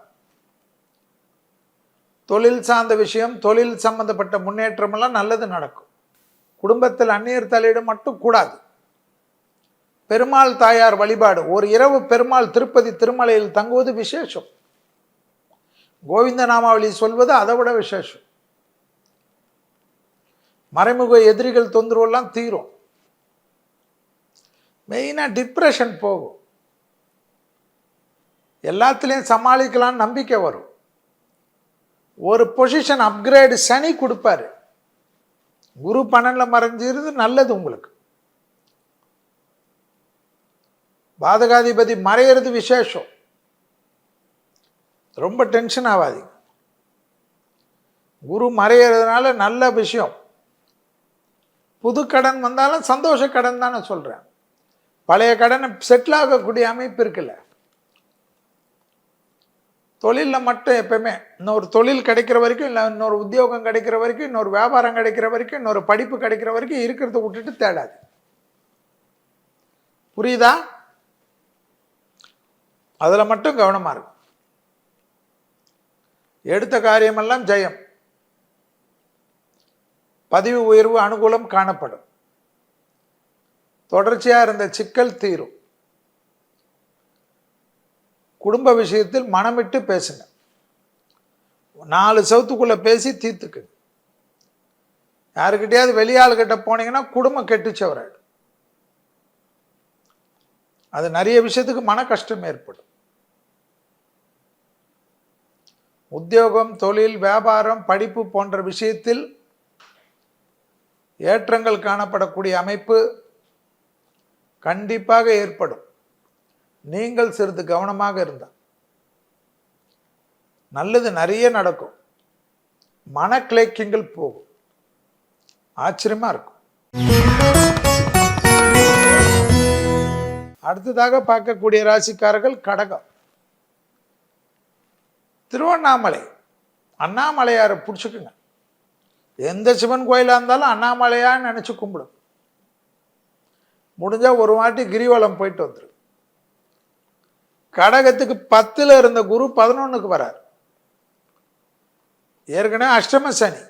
தொழில் சார்ந்த விஷயம், தொழில் சம்பந்தப்பட்ட முன்னேற்றமெல்லாம் நல்லது நடக்கும். குடும்பத்தில் அந்நியர் தலையீடு மட்டும் கூடாது. பெருமாள் தாயார் வழிபாடு, ஒரு இரவு பெருமாள் திருப்பதி திருமலையில் தங்குவது விசேஷம். கோவிந்த நாமாவளி சொல்வது அதை விட விசேஷம். மறைமுக எதிரிகள் தொந்தரவெல்லாம் தீரும். மெயினாக டிப்ரெஷன் போகும். எல்லாத்துலேயும் சமாளிக்கலான்னு நம்பிக்கை வரும். ஒரு பொசிஷன் அப்கிரேடு சனி கொடுப்பாரு. குரு 12ல் மறைஞ்சிருது, நல்லது உங்களுக்கு. பாதகாதிபதி மறையிறது விசேஷம். ரொம்ப டென்ஷன் ஆகாதீங்க. குரு மறையிறதுனால நல்ல விஷயம். புது கடன் வந்தாலும் சந்தோஷ கடன் தானே சொல்கிறேன். பழைய கடனை செட்டில் ஆகக்கூடிய அமைப்பு இருக்குல்ல. தொழிலில் மட்டும் எப்பவுமே இன்னொரு தொழில் கிடைக்கிற வரைக்கும், இல்லை இன்னொரு உத்தியோகம் கிடைக்கிற வரைக்கும், இன்னொரு வியாபாரம் கிடைக்கிற வரைக்கும், இன்னொரு படிப்பு கிடைக்கிற வரைக்கும் இருக்கிறத விட்டுட்டு தேடாது. புரியுதா? அதில் மட்டும் கவனமாக இருக்கும். எடுத்த காரியமெல்லாம் ஜெயம், பதவி உயர்வு அனுகூலம் காணப்படும். தொடர்ச்சியாக இருந்த சிக்கல் தீரும். குடும்ப விஷயத்தில் மனமிட்டு பேசுங்க. 4 செவத்துக்குள்ளே பேசி தீர்த்துக்கு. யாருக்கிட்டையாவது வெளியாளுகிட்ட போனீங்கன்னா குடும்பம் கெட்டுச்சவராடு. அது நிறைய விஷயத்துக்கு மன கஷ்டம் ஏற்படும். உத்தியோகம், தொழில், வியாபாரம், படிப்பு போன்ற விஷயத்தில் ஏற்றங்கள் காணப்படக்கூடிய அமைப்பு கண்டிப்பாக ஏற்படும். நீங்கள் சிறிது கவனமாக இருந்தால் நல்லது நிறைய நடக்கும். மன கிளேக்கிங்கள் போகும். ஆச்சரியமா இருக்கும். அடுத்ததாக பார்க்கக்கூடிய ராசிக்காரர்கள் கடகம். திருவண்ணாமலை, அண்ணாமலையாரை பிடிச்சிக்குங்க. எந்த சிவன் கோயிலாக இருந்தாலும் அண்ணாமலையான்னு நினச்சி கும்பிடும். முடிஞ்சால் ஒரு வாட்டி கிரிவலம் போயிட்டு வந்துரு. கடகத்துக்கு 10ல் இருந்த குரு 11க்கு வரார். ஏற்கனவே அஷ்டம சனி,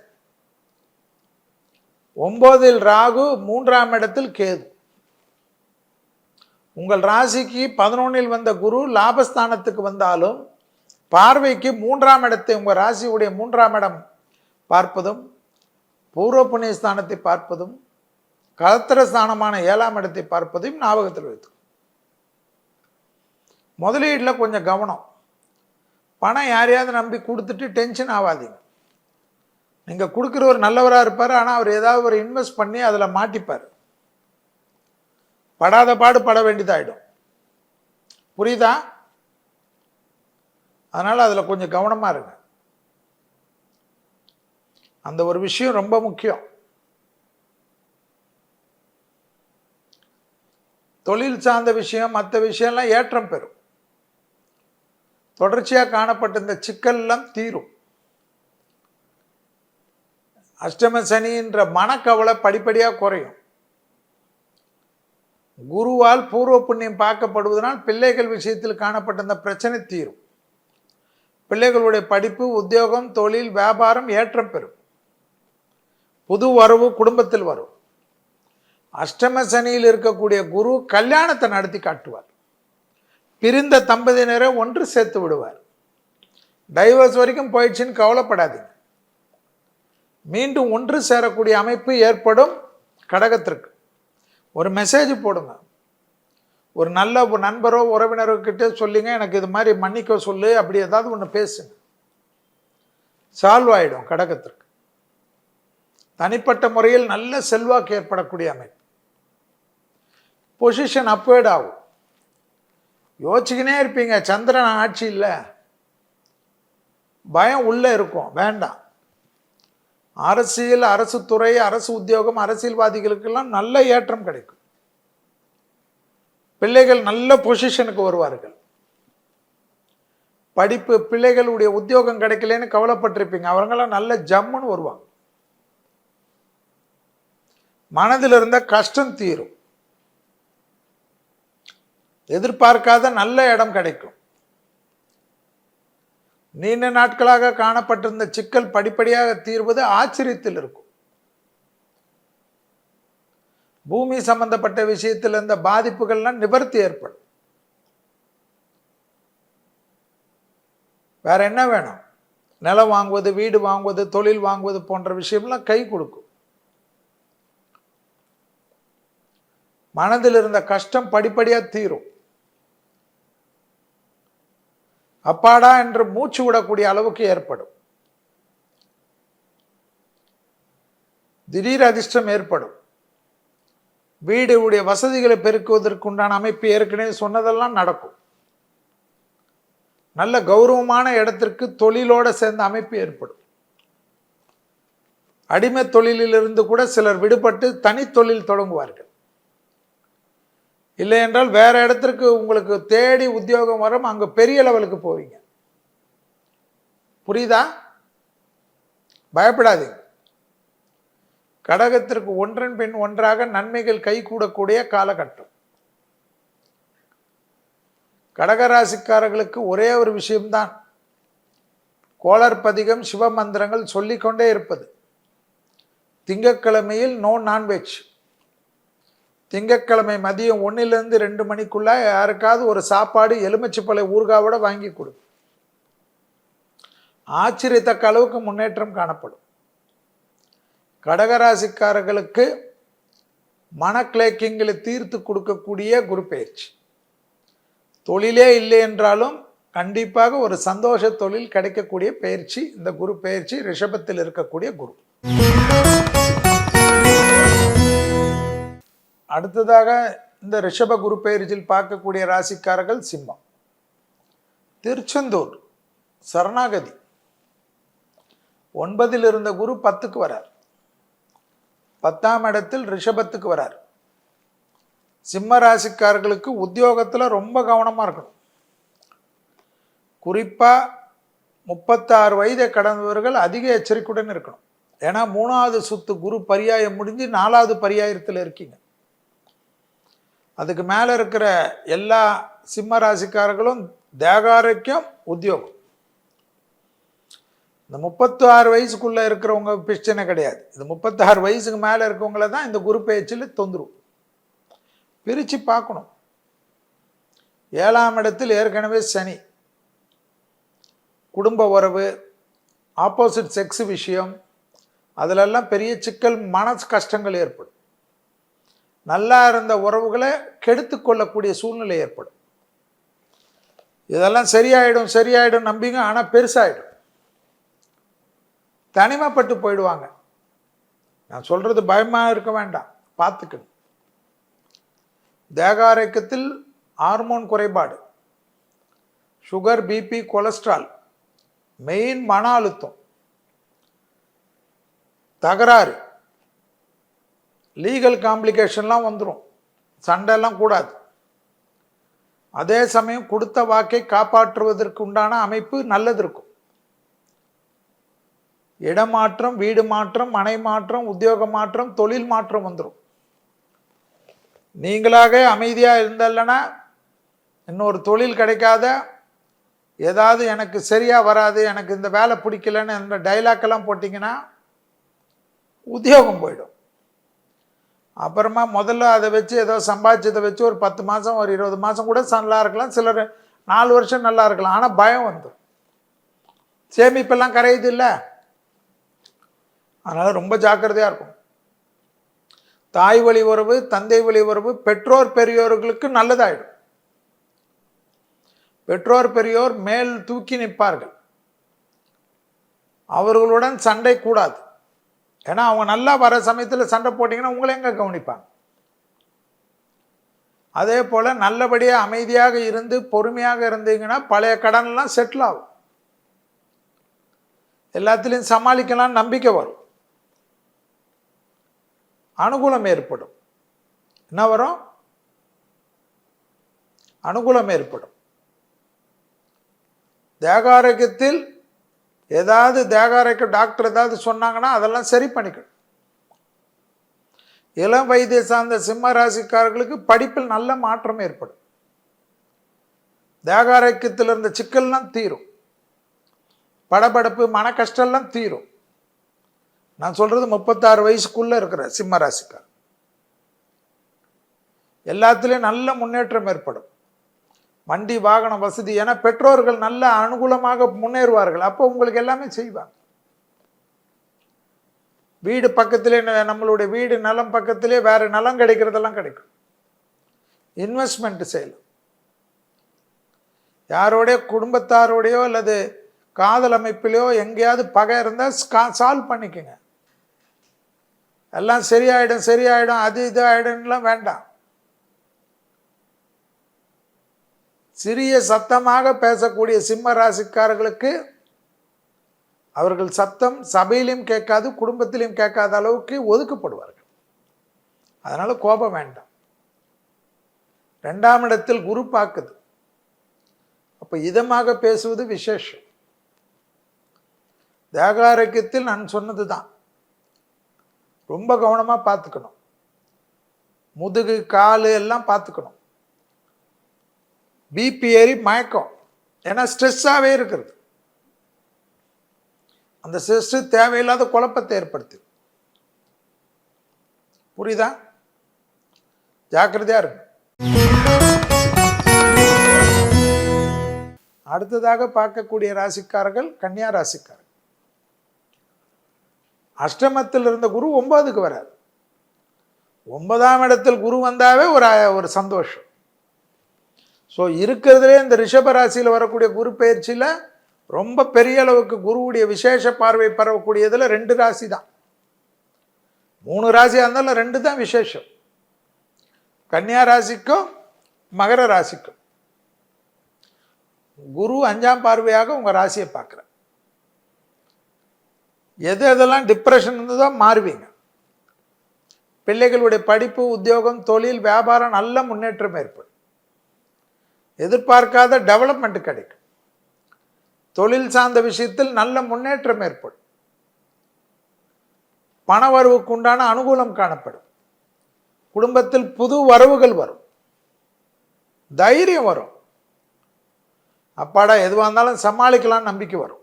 9ல் ராகு, 3ஆம் இடத்தில் கேது. உங்கள் ராசிக்கு 11ல் வந்த குரு லாபஸ்தானத்துக்கு வந்தாலும் பார்வைக்கு 3ஆம் இடத்தை, உங்கள் ராசியுடைய 3ஆம் இடம் பார்ப்பதும், பூர்வ புண்ணிய ஸ்தானத்தை பார்ப்பதும், கலத்திர ஸ்தானமான 7ஆம் இடத்தை பார்ப்பதையும் ஞாபகத்தில் வைத்து. முதலீட்டில் கொஞ்சம் கவனம். பணம் யாரையாவது நம்பி கொடுத்துட்டு டென்ஷன் ஆகாதீங்க. நீங்கள் கொடுக்குறவர் நல்லவராக இருப்பார், ஆனால் அவர் ஏதாவது ஒரு இன்வெஸ்ட் பண்ணி அதில் மாட்டிப்பார். படாத பாடு பட வேண்டியதாகிடும். புரியுதா? அதனால் அதில் கொஞ்சம் கவனமாக இருங்க. அந்த ஒரு விஷயம் ரொம்ப முக்கியம். தொழில் சார்ந்த விஷயம், மற்ற விஷயம்லாம் ஏற்றம் பெறும். தொடர்ச்சியாக காணப்பட்ட இந்த சிக்கல்லாம் தீரும். அஷ்டம சனின்ற மனக்கவலை படிப்படியாக குறையும். குருவால் பூர்வ புண்ணியம் பார்க்கப்படுவதனால் பிள்ளைகள் விஷயத்தில் காணப்பட்ட அந்த பிரச்சனை தீரும். பிள்ளைகளுடைய படிப்பு, உத்தியோகம், தொழில், வியாபாரம் ஏற்றம் பெறும். புது வரவு குடும்பத்தில் வரும். அஷ்டம சனியில் இருக்கக்கூடிய குரு கல்யாணத்தை நடத்தி காட்டுவார். பிரிந்த தம்பதியினரை ஒன்று சேர்த்து விடுவார். டைவர்ஸ் வரைக்கும் போயிடுச்சுன்னு கவலைப்படாதீங்க. மீண்டும் ஒன்று சேரக்கூடிய அமைப்பு ஏற்படும். கடகத்திற்கு ஒரு மெசேஜ் போடுங்க. ஒரு நல்ல நண்பரோ உறவினரோ கிட்டே சொல்லிங்க, எனக்கு இது மாதிரி மன்னிக்க சொல்லு, அப்படி ஏதாவது ஒன்று பேசுங்க, சால்வ் ஆகிடும். கடகத்திற்கு தனிப்பட்ட முறையில் நல்ல செல்வாக்கு ஏற்படக்கூடிய அமைப்பு. பொசிஷன் அப்வேர்ட் ஆகும். யோசிச்சுக்கினே இருப்பீங்க, சந்திரன் ஆட்சி இல்லை, பயம் உள்ளே இருக்கும். வேண்டாம். அரசியல், அரசு துறை, அரசு உத்தியோகம், அரசியல்வாதிகளுக்கெல்லாம் நல்ல ஏற்றம் கிடைக்கும். பிள்ளைகள் நல்ல பொசிஷனுக்கு வருவார்கள். படிப்பு, பிள்ளைகளுடைய உத்தியோகம் கிடைக்கலன்னு கவலைப்பட்டிருப்பீங்க, அவங்களாம் நல்ல ஜம்முன்னு வருவாங்க. மனதில் இருந்த கஷ்டம் தீரும். எதிர்பார்க்காத நல்ல இடம் கிடைக்கும். நீண்ட நாட்களாக காணப்பட்டிருந்த சிக்கல் படிப்படியாக தீர்வது ஆச்சரியத்தில் இருக்கும். பூமி சம்பந்தப்பட்ட விஷயத்தில் இருந்த பாதிப்புகள்லாம் நிவர்த்தி ஏற்படும். வேற என்ன வேணும்? நிலம் வாங்குவது, வீடு வாங்குவது, தொழில் வாங்குவது போன்ற விஷயம்லாம் கை கொடுக்கும். மனதில் இருந்த கஷ்டம் படிப்படியாக தீரும். அப்பாடா என்று மூச்சு விடக்கூடிய அளவுக்கு ஏற்படும். திடீர் அதிர்ஷ்டம் ஏற்படும். வீடுடைய வசதிகளை பெருக்குவதற்கு உண்டான அமைப்பு ஏற்கனவே சொன்னதெல்லாம் நடக்கும். நல்ல கௌரவமான இடத்திற்கு தொழிலோடு சேர்ந்த அமைப்பு ஏற்படும். அடிமை தொழிலிலிருந்து கூட சிலர் விடுபட்டு தனித்தொழில் தொடங்குவார்கள். இல்லை என்றால் வேற இடத்திற்கு உங்களுக்கு தேடி உத்தியோகம் வரும், அங்கே பெரிய லெவலுக்கு போவீங்க. புரியுதா? பயப்படாதீங்க. கடகத்திற்கு ஒன்றன் பின் ஒன்றாக நன்மைகள் கைகூடக்கூடிய காலகட்டம். கடகராசிக்காரர்களுக்கு ஒரே ஒரு விஷயம்தான், கோளற்பதிகம், சிவமந்திரங்கள் சொல்லிக்கொண்டே இருப்பது. திங்கட்கிழமையில் நோ நான்வெஜ். திங்கட்கிழமை மதியம் 1லிருந்து 2 மணிக்குள்ள யாருக்காவது ஒரு சாப்பாடு, எலுமிச்சைப்பழ ஊறுகாவோட வாங்கி கொடு. ஆச்சரியத்தக்க அளவுக்கு முன்னேற்றம் காணப்படும். கடகராசிக்காரர்களுக்கு மனக்கிளேக்கிங்களை தீர்த்து கொடுக்கக்கூடிய குரு பயிற்சி. தொழிலே இல்லை என்றாலும் கண்டிப்பாக ஒரு சந்தோஷ தொழில் கிடைக்கக்கூடிய பயிற்சி இந்த குரு பயிற்சி. ரிஷபத்தில் இருக்கக்கூடிய குரு. அடுத்ததாக இந்த ரிஷப குரு பயிற்சியில் பார்க்கக்கூடிய ராசிக்காரர்கள் சிம்மம். திருச்செந்தூர் சரணாகதி. 9ல் இருந்த குரு 10க்கு வரார். 10ஆம் இடத்தில் ரிஷபத்துக்கு வரார். சிம்ம ராசிக்காரர்களுக்கு உத்தியோகத்தில் ரொம்ப கவனமாக இருக்கணும். குறிப்பாக 36 வயதை கடந்தவர்கள் அதிக எச்சரிக்கையுடன் இருக்கணும். ஏன்னா 3வது சுத்து குரு பரியாயம் முடிஞ்சு 4வது பரியாயத்தில் இருக்கீங்க. அதுக்கு மேலே இருக்கிற எல்லா சிம்ம ராசிக்காரர்களும் தேகாரோக்கியம், உத்தியோகம். இந்த 36 வயசுக்குள்ளே இருக்கிறவங்க பிரச்சனை கிடையாது. இது 36 வயசுக்கு மேலே இருக்கவங்கள தான் இந்த குரு பயிற்சியில் தொந்தரவு. பிரித்து பார்க்கணும். 7ஆம் இடத்தில் ஏற்கனவே சனி. குடும்ப உறவு, ஆப்போசிட் செக்ஸ் விஷயம், அதிலெல்லாம் பெரிய சிக்கல், மன கஷ்டங்கள் ஏற்படும். நல்லா இருந்த உறவுகளை கெடுத்து கொள்ளக்கூடிய சூழ்நிலை ஏற்படும். இதெல்லாம் சரியாயிடும் நம்பிங்க. ஆனால் பெருசாயிடும். தனிமைப்பட்டு போயிடுவாங்க. நான் சொல்றது பயமாக இருக்க வேண்டாம், பார்த்துக்கணும். தேகாரோக்கியத்தில் ஹார்மோன் குறைபாடு, சுகர், பிபி, கொலஸ்ட்ரால், மெயின் மன அழுத்தம், தகராறு, லீகல் காம்ப்ளிகேஷன்லாம் வந்துடும். சண்டைலாம் கூடாது. அதே சமயம் கொடுத்த வாக்கை காப்பாற்றுவதற்கு உண்டான அமைப்பு நல்லது இருக்கும். இடமாற்றம், வீடு மாற்றம், மனை மாற்றம், உத்தியோக மாற்றம், தொழில் மாற்றம் வந்துடும். நீங்களாக அமைதியாக இருந்தல்லனா இன்னொரு தொழில் கிடைக்காத, ஏதாவது எனக்கு சரியாக வராது, எனக்கு இந்த வேலை பிடிக்கலன்னு இந்த டைலாக்கெல்லாம் போட்டிங்கன்னா உத்தியோகம் போயிடும். அப்புறமா முதல்ல அதை வச்சு ஏதோ சம்பாதிச்சதை வச்சு ஒரு 10 மாதம் ஒரு 20 மாதம் கூட நல்லா இருக்கலாம், சிலர் 4 வருஷம் நல்லா இருக்கலாம். ஆனால் பயம் வந்துடும், சேமிப்பெல்லாம் கரையுது இல்லை. அதனால் ரொம்ப ஜாக்கிரதையாக இருக்கும். தாய் வழி உறவு, தந்தை வழி உறவு, பெற்றோர் பெரியோர்களுக்கு நல்லதாயிடும். பெற்றோர் பெரியோர் மேல் தூக்கி நிற்பார்கள். அவர்களுடன் சண்டை கூடாது. ஏன்னா அவங்க நல்லா வர சமயத்தில் சண்டை போட்டிங்கன்னா உங்களை எங்கே கவனிப்பாங்க. அதே போல் நல்லபடியாக அமைதியாக இருந்து பொறுமையாக இருந்தீங்கன்னா பழைய கடன்லாம் செட்டில் ஆகும். எல்லாத்துலேயும் சமாளிக்கலாம், நம்பிக்கை வரும், அனுகூலம் ஏற்படும். என்ன வரும்? அனுகூலம் ஏற்படும். தேகாரோக்கியத்தில் ஏதாவது தேகாரோக்கிய டாக்டர் ஏதாவது சொன்னாங்கன்னா அதெல்லாம் சரி பண்ணிக்கணும். இளம் வயதை சார்ந்த சிம்ம ராசிக்காரர்களுக்கு படிப்பில் நல்ல மாற்றம் ஏற்படும். தேகாரோக்கியத்தில் இருந்த சிக்கல்லாம் தீரும். படபடப்பு மன கஷ்டம்லாம் தீரும். நான் சொல்றது 36 வயசுக்குள்ள இருக்கிற சிம்ம ராசிக்கார் எல்லாத்திலையும் நல்ல முன்னேற்றம் ஏற்படும். வண்டி வாகன வசதி, என பெற்றோர்கள் நல்ல அனுகூலமாக முன்னேறுவார்கள். அப்போ உங்களுக்கு எல்லாமே செய்வாங்க. வீடு பக்கத்திலே, நம்மளுடைய வீடு நலம் பக்கத்திலே வேற நலம் கிடைக்கிறதெல்லாம் கிடைக்கும். இன்வெஸ்ட்மெண்ட் செய்யலாம். யாரோடைய குடும்பத்தாரோடையோ அல்லது காதல் அமைப்பிலையோ எங்கேயாவது பகை இருந்தால் சால்வ் பண்ணிக்கோங்க. எல்லாம் சரியாயிடும் சரியாயிடும் அது இது ஆயிடும்லாம் வேண்டாம். சிறிய சத்தமாக பேசக்கூடிய சிம்ம ராசிக்காரர்களுக்கு அவர்கள் சத்தம் சபையிலும் கேட்காது, குடும்பத்திலும் கேட்காத அளவுக்கு ஒதுக்கப்படுவார்கள். அதனால கோபம் வேண்டாம். 2ஆம் இடத்தில் குரு பார்க்குது. அப்போ இதமாக பேசுவது விசேஷம். தேகாரோக்கியத்தில் நான் சொன்னது தான், ரொம்ப கவனமாக பார்த்துக்கணும். முதுகு காலு எல்லாம் பார்த்துக்கணும். பிபி ஏறி மயக்கம், ஏன்னா ஸ்ட்ரெஸ்ஸாகவே இருக்கிறது. அந்த ஸ்ட்ரெஸ் தேவையில்லாத குழப்பத்தை ஏற்படுத்தி. புரியுதா? ஜாக்கிரதையா இருக்கு. அடுத்ததாக பார்க்கக்கூடிய ராசிக்காரர்கள் கன்னியா ராசிக்காரர்கள். அஷ்டமத்தில் இருந்த குரு 9க்கு வராது. 9ஆம் இடத்தில் குரு வந்தாவே ஒரு சந்தோஷம். ஸோ இருக்கிறதுலே இந்த ரிஷப ராசியில் வரக்கூடிய குரு பயிற்சியில் ரொம்ப பெரிய அளவுக்கு குருவுடைய விசேஷ பார்வை பரவக்கூடியதில் 2 ராசி தான். 3 ராசியாக இருந்தாலும் 2 தான் விசேஷம். கன்னியா ராசிக்கும் மகர ராசிக்கும் குரு 5ஆம் பார்வையாக உங்கள் ராசியை பார்க்குற. எதெல்லாம் டிப்ரெஷன் இருந்ததோ மாறுவீங்க. பிள்ளைகளுடைய படிப்பு, உத்தியோகம், தொழில், வியாபாரம் நல்ல முன்னேற்றம் ஏற்படும். எதிர்பார்க்காத டெவலப்மெண்ட் கிடைக்கும். தொழில் சார்ந்த விஷயத்தில் நல்ல முன்னேற்றம் ஏற்படும். பண வரவுக்கு உண்டான அனுகூலம் காணப்படும். குடும்பத்தில் புது வரவுகள் வரும், தைரியம் வரும். அப்பாடா எதுவாக இருந்தாலும் சமாளிக்கலாம் நம்பிக்கை வரும்.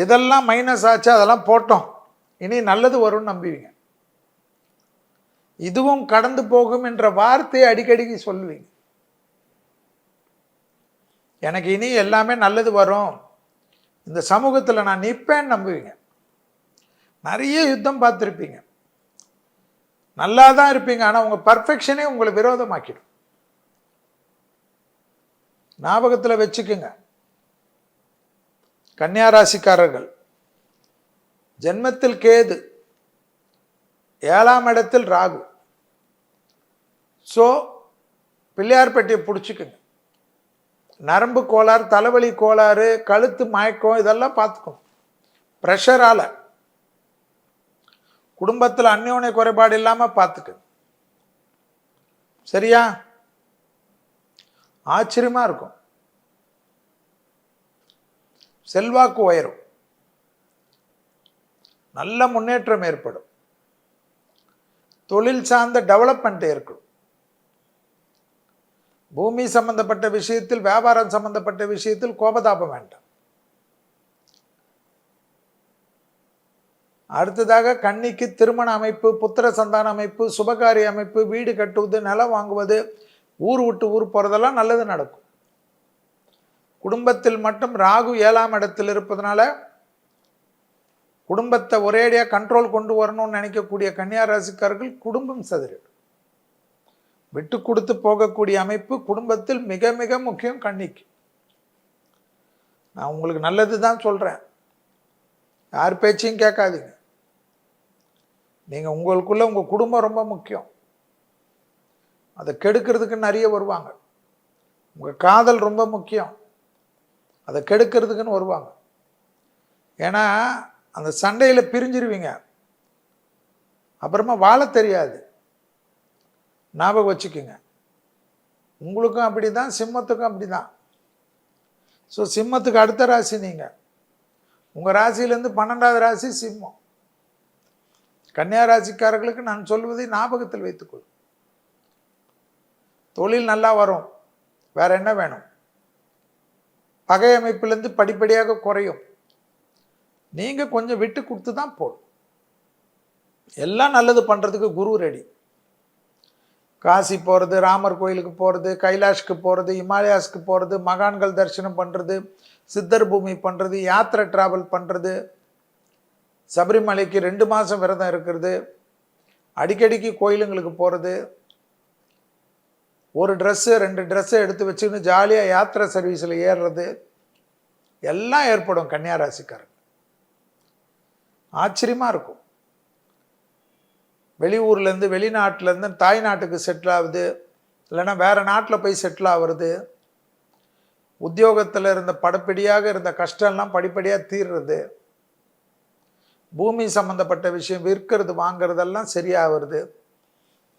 இதெல்லாம் மைனஸ் ஆச்சு, அதெல்லாம் போட்டோம், இனி நல்லது வரும்னு நம்புவீங்க. இதுவும் கடந்து போகும் என்ற வார்த்தையை அடிக்கடி சொல்லுவீங்க. எனக்கு இனி எல்லாமே நல்லது வரும், இந்த சமூகத்தில் நான் நிற்பேன்னு நம்புவீங்க. நிறைய யுத்தம் பார்த்துருப்பீங்க, நல்லா தான் இருப்பீங்க. ஆனால் உங்கள் பர்ஃபெக்ஷனே உங்களை விரோதமாக்கிடும். ஞாபகத்தில் வச்சுக்குங்க. கன்னியா ராசிக்காரர்கள் ஜென்மத்தில் கேது, 7ஆம் இடத்தில் ராகு. ஸோ பிள்ளையார்பட்டியை பிடிச்சிக்குங்க. நரம்பு கோளாறு, தலைவலி கோளாறு, கழுத்து மயக்கம் இதெல்லாம் பார்த்துக்கணும். ப்ரெஷரால் குடும்பத்தில் அந்யோன்ய குறைபாடு இல்லாமல் பார்த்துக்கணும். சரியா? ஆச்சரியமாக இருக்கும். செல்வாக்கு உயரும், நல்ல முன்னேற்றம் ஏற்படும். தொழில் சார்ந்த டெவலப்மெண்ட் ஏற்படும். பூமி சம்பந்தப்பட்ட விஷயத்தில், வியாபாரம் சம்பந்தப்பட்ட விஷயத்தில் கோபதாபம் வேண்டாம். அடுத்ததாக கன்னிக்கு திருமண அமைப்பு, புத்திர சந்தான அமைப்பு, சுபகாரிய அமைப்பு, வீடு கட்டுவது, நிலம் வாங்குவது, ஊர் விட்டு ஊர் போகிறதெல்லாம் நல்லது நடக்கும். குடும்பத்தில் மட்டும் ராகு 7ஆம் இடத்தில் இருப்பதனால குடும்பத்தை ஒரேடியாக கண்ட்ரோல் கொண்டு வரணும்னு நினைக்கக்கூடிய கன்னியா ராசிக்காரர்கள் குடும்பம் சதுரிடும். விட்டு கொடுத்து போகக்கூடிய அமைப்பு குடும்பத்தில் மிக மிக முக்கியம் கன்னிக்கு. நான் உங்களுக்கு நல்லது தான் சொல்கிறேன், யார் பேச்சையும் கேட்காதீங்க. நீங்கள் உங்களுக்குள்ள உங்கள் குடும்பம் ரொம்ப முக்கியம். அதை கெடுக்கிறதுக்கு நிறைய வருவாங்க. உங்கள் காதல் ரொம்ப முக்கியம், அதை கெடுக்கிறதுக்குன்னு வருவாங்க. ஏன்னா அந்த சண்டையில் பிரிஞ்சிருவீங்க, அப்புறமா வாழ தெரியாது. ஞாபகம் வச்சுக்கோங்க. உங்களுக்கும் அப்படி தான், சிம்மத்துக்கும் அப்படி தான். ஸோ சிம்மத்துக்கு அடுத்த ராசி நீங்கள். உங்கள் ராசியிலேருந்து 12வது ராசி சிம்மம். கன்னியா ராசிக்காரர்களுக்கு நான் சொல்வதை ஞாபகத்தில் வைத்துக்கொள். தொழில் நல்லா வரும், வேற என்ன வேணும்? பகை அமைப்பிலேருந்து படிப்படியாக குறையும். நீங்கள் கொஞ்சம் விட்டு கொடுத்து தான் போடும். எல்லாம் நல்லது பண்ணுறதுக்கு குரு ரெடி. காசி போகிறது, ராமர் கோயிலுக்கு போகிறது, கைலாஷ்க்கு போகிறது, இமாலயாஸ்க்கு போகிறது, மகான்கள் தரிசனம் பண்ணுறது, சித்தர் பூமி பண்ணுறது, யாத்திரை ட்ராவல் பண்ணுறது, சபரிமலைக்கு 2 மாதம் விரதம் இருக்கிறது, அடிக்கடிக்கு கோயிலுங்களுக்கு போகிறது, ஒரு ட்ரெஸ்ஸு 2 ட்ரெஸ்ஸை எடுத்து வச்சுக்கின்னு ஜாலியாக யாத்திரை சர்வீஸில் ஏறுறது, எல்லாம் ஏற்படும் கன்னியா ராசிக்காரங்க. ஆச்சரியமாக இருக்கும். வெளியூர்லேருந்து, வெளிநாட்டிலேருந்து தாய் நாட்டுக்கு செட்டில் ஆகுது, இல்லைன்னா வேறு நாட்டில் போய் செட்டில் ஆகுறது, உத்தியோகத்தில் இருந்த படப்படியாக இருந்த கஷ்டம்லாம் படிப்படியாக தீர்றது, பூமி சம்மந்தப்பட்ட விஷயம் விற்கிறது வாங்கிறதெல்லாம் சரியாக வருது.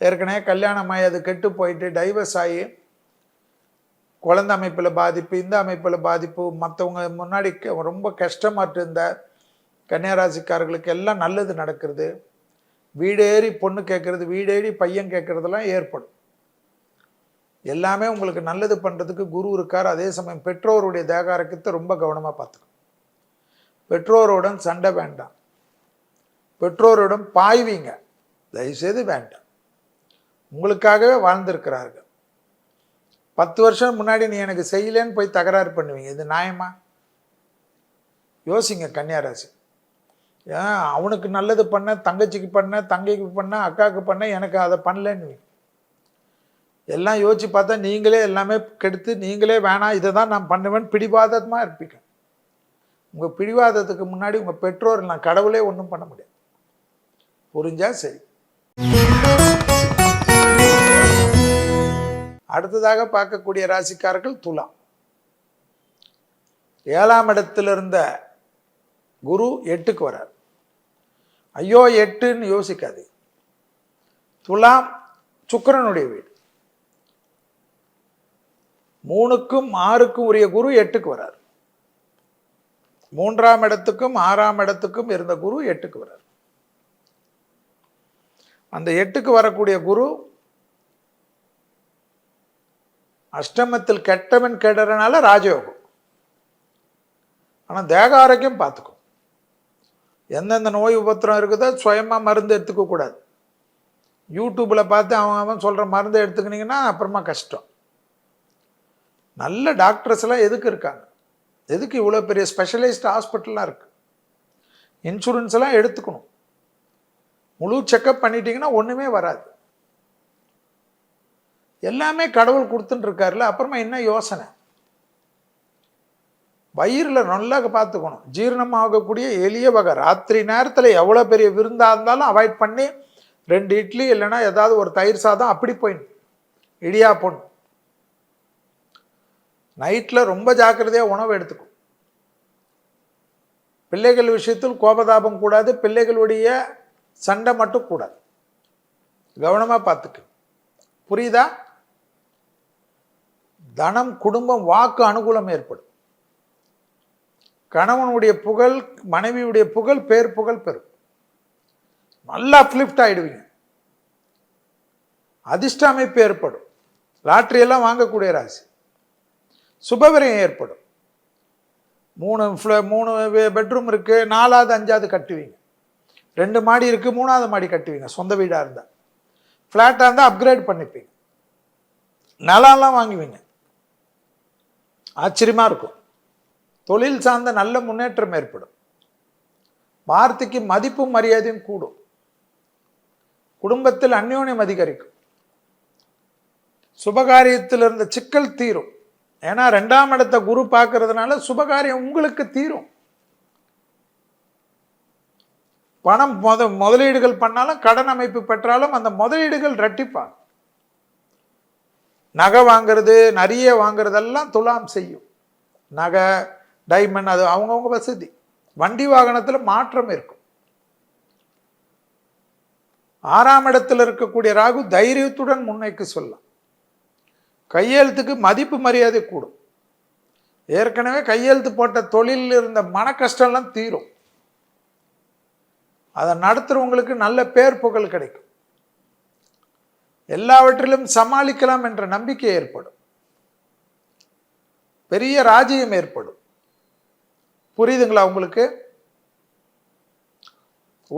ஏற்கனவே கல்யாணமாகி அது கெட்டு போயிட்டு டைவர்ஸ் ஆகி குழந்தை அமைப்பில் பாதிப்பு, இந்த அமைப்பில் பாதிப்பு, மற்றவங்க முன்னாடி ரொம்ப கஷ்டமாட்டு இருந்த கன்னியாராசிக்காரர்களுக்கு எல்லாம் நல்லது நடக்கிறது. வீடேறி பொண்ணு கேட்குறது, வீடேறி பையன் கேட்குறதெல்லாம் ஏற்படும். எல்லாமே உங்களுக்கு நல்லது பண்ணுறதுக்கு குரு இருக்கார். அதே சமயம் பெற்றோருடைய தேகாரக்கத்தை ரொம்ப கவனமாக பார்த்துக்கணும். பெற்றோருடன் சண்டை வேண்டாம், பெற்றோருடன் பாய்வீங்க தயவுசெய்து வேண்டாம். உங்களுக்காகவே வாழ்ந்திருக்கிறார்கள். 10 வருஷம் முன்னாடி நீ எனக்கு செய்யலேன்னு போய் தகராறு பண்ணுவீங்க, இது நியாயமா? யோசிங்க கன்னியாராசி. ஏன் அவனுக்கு நல்லது பண்ண, தங்கச்சிக்கு பண்ண, தங்கைக்கு பண்ண, அக்காவுக்கு பண்ண, எனக்கு அதை பண்ணலன்னு எல்லாம் யோசிச்சு பார்த்தா நீங்களே எல்லாமே கெடுத்து நீங்களே வேணாம் இதை தான் நான் பண்ணுவேன்னு பிடிவாதமாக இருப்பீங்க. உங்கள் பிடிவாதத்துக்கு முன்னாடி உங்கள் பெற்றோர் நான் கடவுளே ஒன்றும் பண்ண முடியாது. புரிஞ்சா சரி. அடுத்ததாக பார்க்கக்கூடிய ராசிக்காரர்கள் துலாம். 7ஆம் இடத்தில் இருந்த குரு 8க்கு வரார். ஐயோ 8ன்னு யோசிக்காது. துலாம் சுக்கிரனுடைய வீடு. 3க்கும் 6க்கும் உரிய குரு 8க்கு வரார். 3ஆம் இடத்துக்கும் 6ஆம் இடத்துக்கும் இருந்த குரு 8க்கு வரார். அந்த 8க்கு வரக்கூடிய குரு அஷ்டமத்தில் கெட்டவன் கெடுறனால ராஜயோகம். ஆனால் தேக ஆரோக்கியம் பார்த்துக்கும். எந்தெந்த நோய் உபத்திரம் இருக்குதோ சுயமாக மருந்து எடுத்துக்க கூடாது. யூடியூப்பில் பார்த்து அவன் சொல்கிற மருந்து எடுத்துக்கினீங்கன்னா அப்புறமா கஷ்டம். நல்ல டாக்டர்ஸ் எல்லாம் எதுக்கு இருக்காங்க? எதுக்கு இவ்வளோ பெரிய ஸ்பெஷலைஸ்ட் ஹாஸ்பிட்டல்லாம் இருக்குது? இன்சூரன்ஸ் எல்லாம் எடுத்துக்கணும். முழு செக்கப் பண்ணிட்டீங்கன்னா ஒன்றுமே வராது. எல்லாமே கடவுள் கொடுத்துட்டு இருக்காருல்ல, அப்புறமா என்ன யோசனை? வயிறில் நல்லா பார்த்துக்கணும். ஜீரணமாகக்கூடிய எளிய வகை. ராத்திரி நேரத்தில் எவ்வளோ பெரிய விருந்தாக இருந்தாலும் அவாய்ட் பண்ணி 2 இட்லி இல்லைன்னா ஏதாவது ஒரு தயிர் சாதம் அப்படி போயிடும். இடியாப்பம். நைட்டில் ரொம்ப ஜாக்கிரதையாக உணவு எடுத்துக்கும். பிள்ளைகள் விஷயத்தில் கோபதாபம் கூடாது. பிள்ளைகளுடைய சண்டை மட்டும் கூடாது. கவனமாக பார்த்துக்கு. புரியுதா? தனம், குடும்பம், வாக்கு அனுகூலம் ஏற்படும். கணவனுடைய புகழ், மனைவியுடைய புகழ், பேர் புகழ் பெறும். நல்லா அப்லிஃப்ட் ஆகிடுவீங்க. அதிர்ஷ்ட அமைப்பு ஏற்படும். லாட்ரி எல்லாம் வாங்கக்கூடிய ராசி. சுபவிரயம் ஏற்படும். 3 பெட்ரூம் இருக்கு, 4வது 5வது கட்டுவீங்க. 2 மாடி இருக்கு, 3வது மாடி கட்டுவீங்க. சொந்த வீடா இருந்தா. ஃபிளாட்டா இருந்தா அப்கிரேட் பண்ணிப்பீங்க. நிலம்லாம் வாங்குவீங்க. ஆச்சரியமா இருக்கும். தொழில் சார்ந்த நல்ல முன்னேற்றம் ஏற்படும். வார்த்தைக்கு மதிப்பும் மரியாதையும் கூடும். குடும்பத்தில் அந்யோன்யம் அதிகரிக்கும். சுபகாரியத்தில் இருந்த சிக்கல் தீரும். ஏன்னா 2ஆம் இடத்தை குரு பார்க்கறதுனால சுபகாரியம் உங்களுக்கு தீரும். பணம் முதலீடுகள் பண்ணாலும், கடன் அமைப்பு பெற்றாலும் அந்த முதலீடுகள் இரட்டிப்பாகும். நகை வாங்கிறது, நிறைய வாங்குறதெல்லாம் துலாம் செய்யும். நகை, டைமண்ட், அது அவங்கவுங்க வசதி. வண்டி வாகனத்தில் மாற்றம் இருக்கும். 6ஆம் இடத்தில் இருக்கக்கூடிய ராகு தைரியத்துடன் முன்னைக்கு சொல்லலாம். கையெழுத்துக்கு மதிப்பு மரியாதை கூடும். ஏற்கனவே கையெழுத்து போட்ட தொழிலில் இருந்த மன கஷ்டம்லாம் தீரும். அதை நடத்துறவங்களுக்கு நல்ல பேர் புகழ் கிடைக்கும். எல்லாவற்றிலும் சமாளிக்கலாம் என்ற நம்பிக்கை ஏற்படும். பெரிய ராஜ்யம் ஏற்படும். புரியுதுங்களா உங்களுக்கு?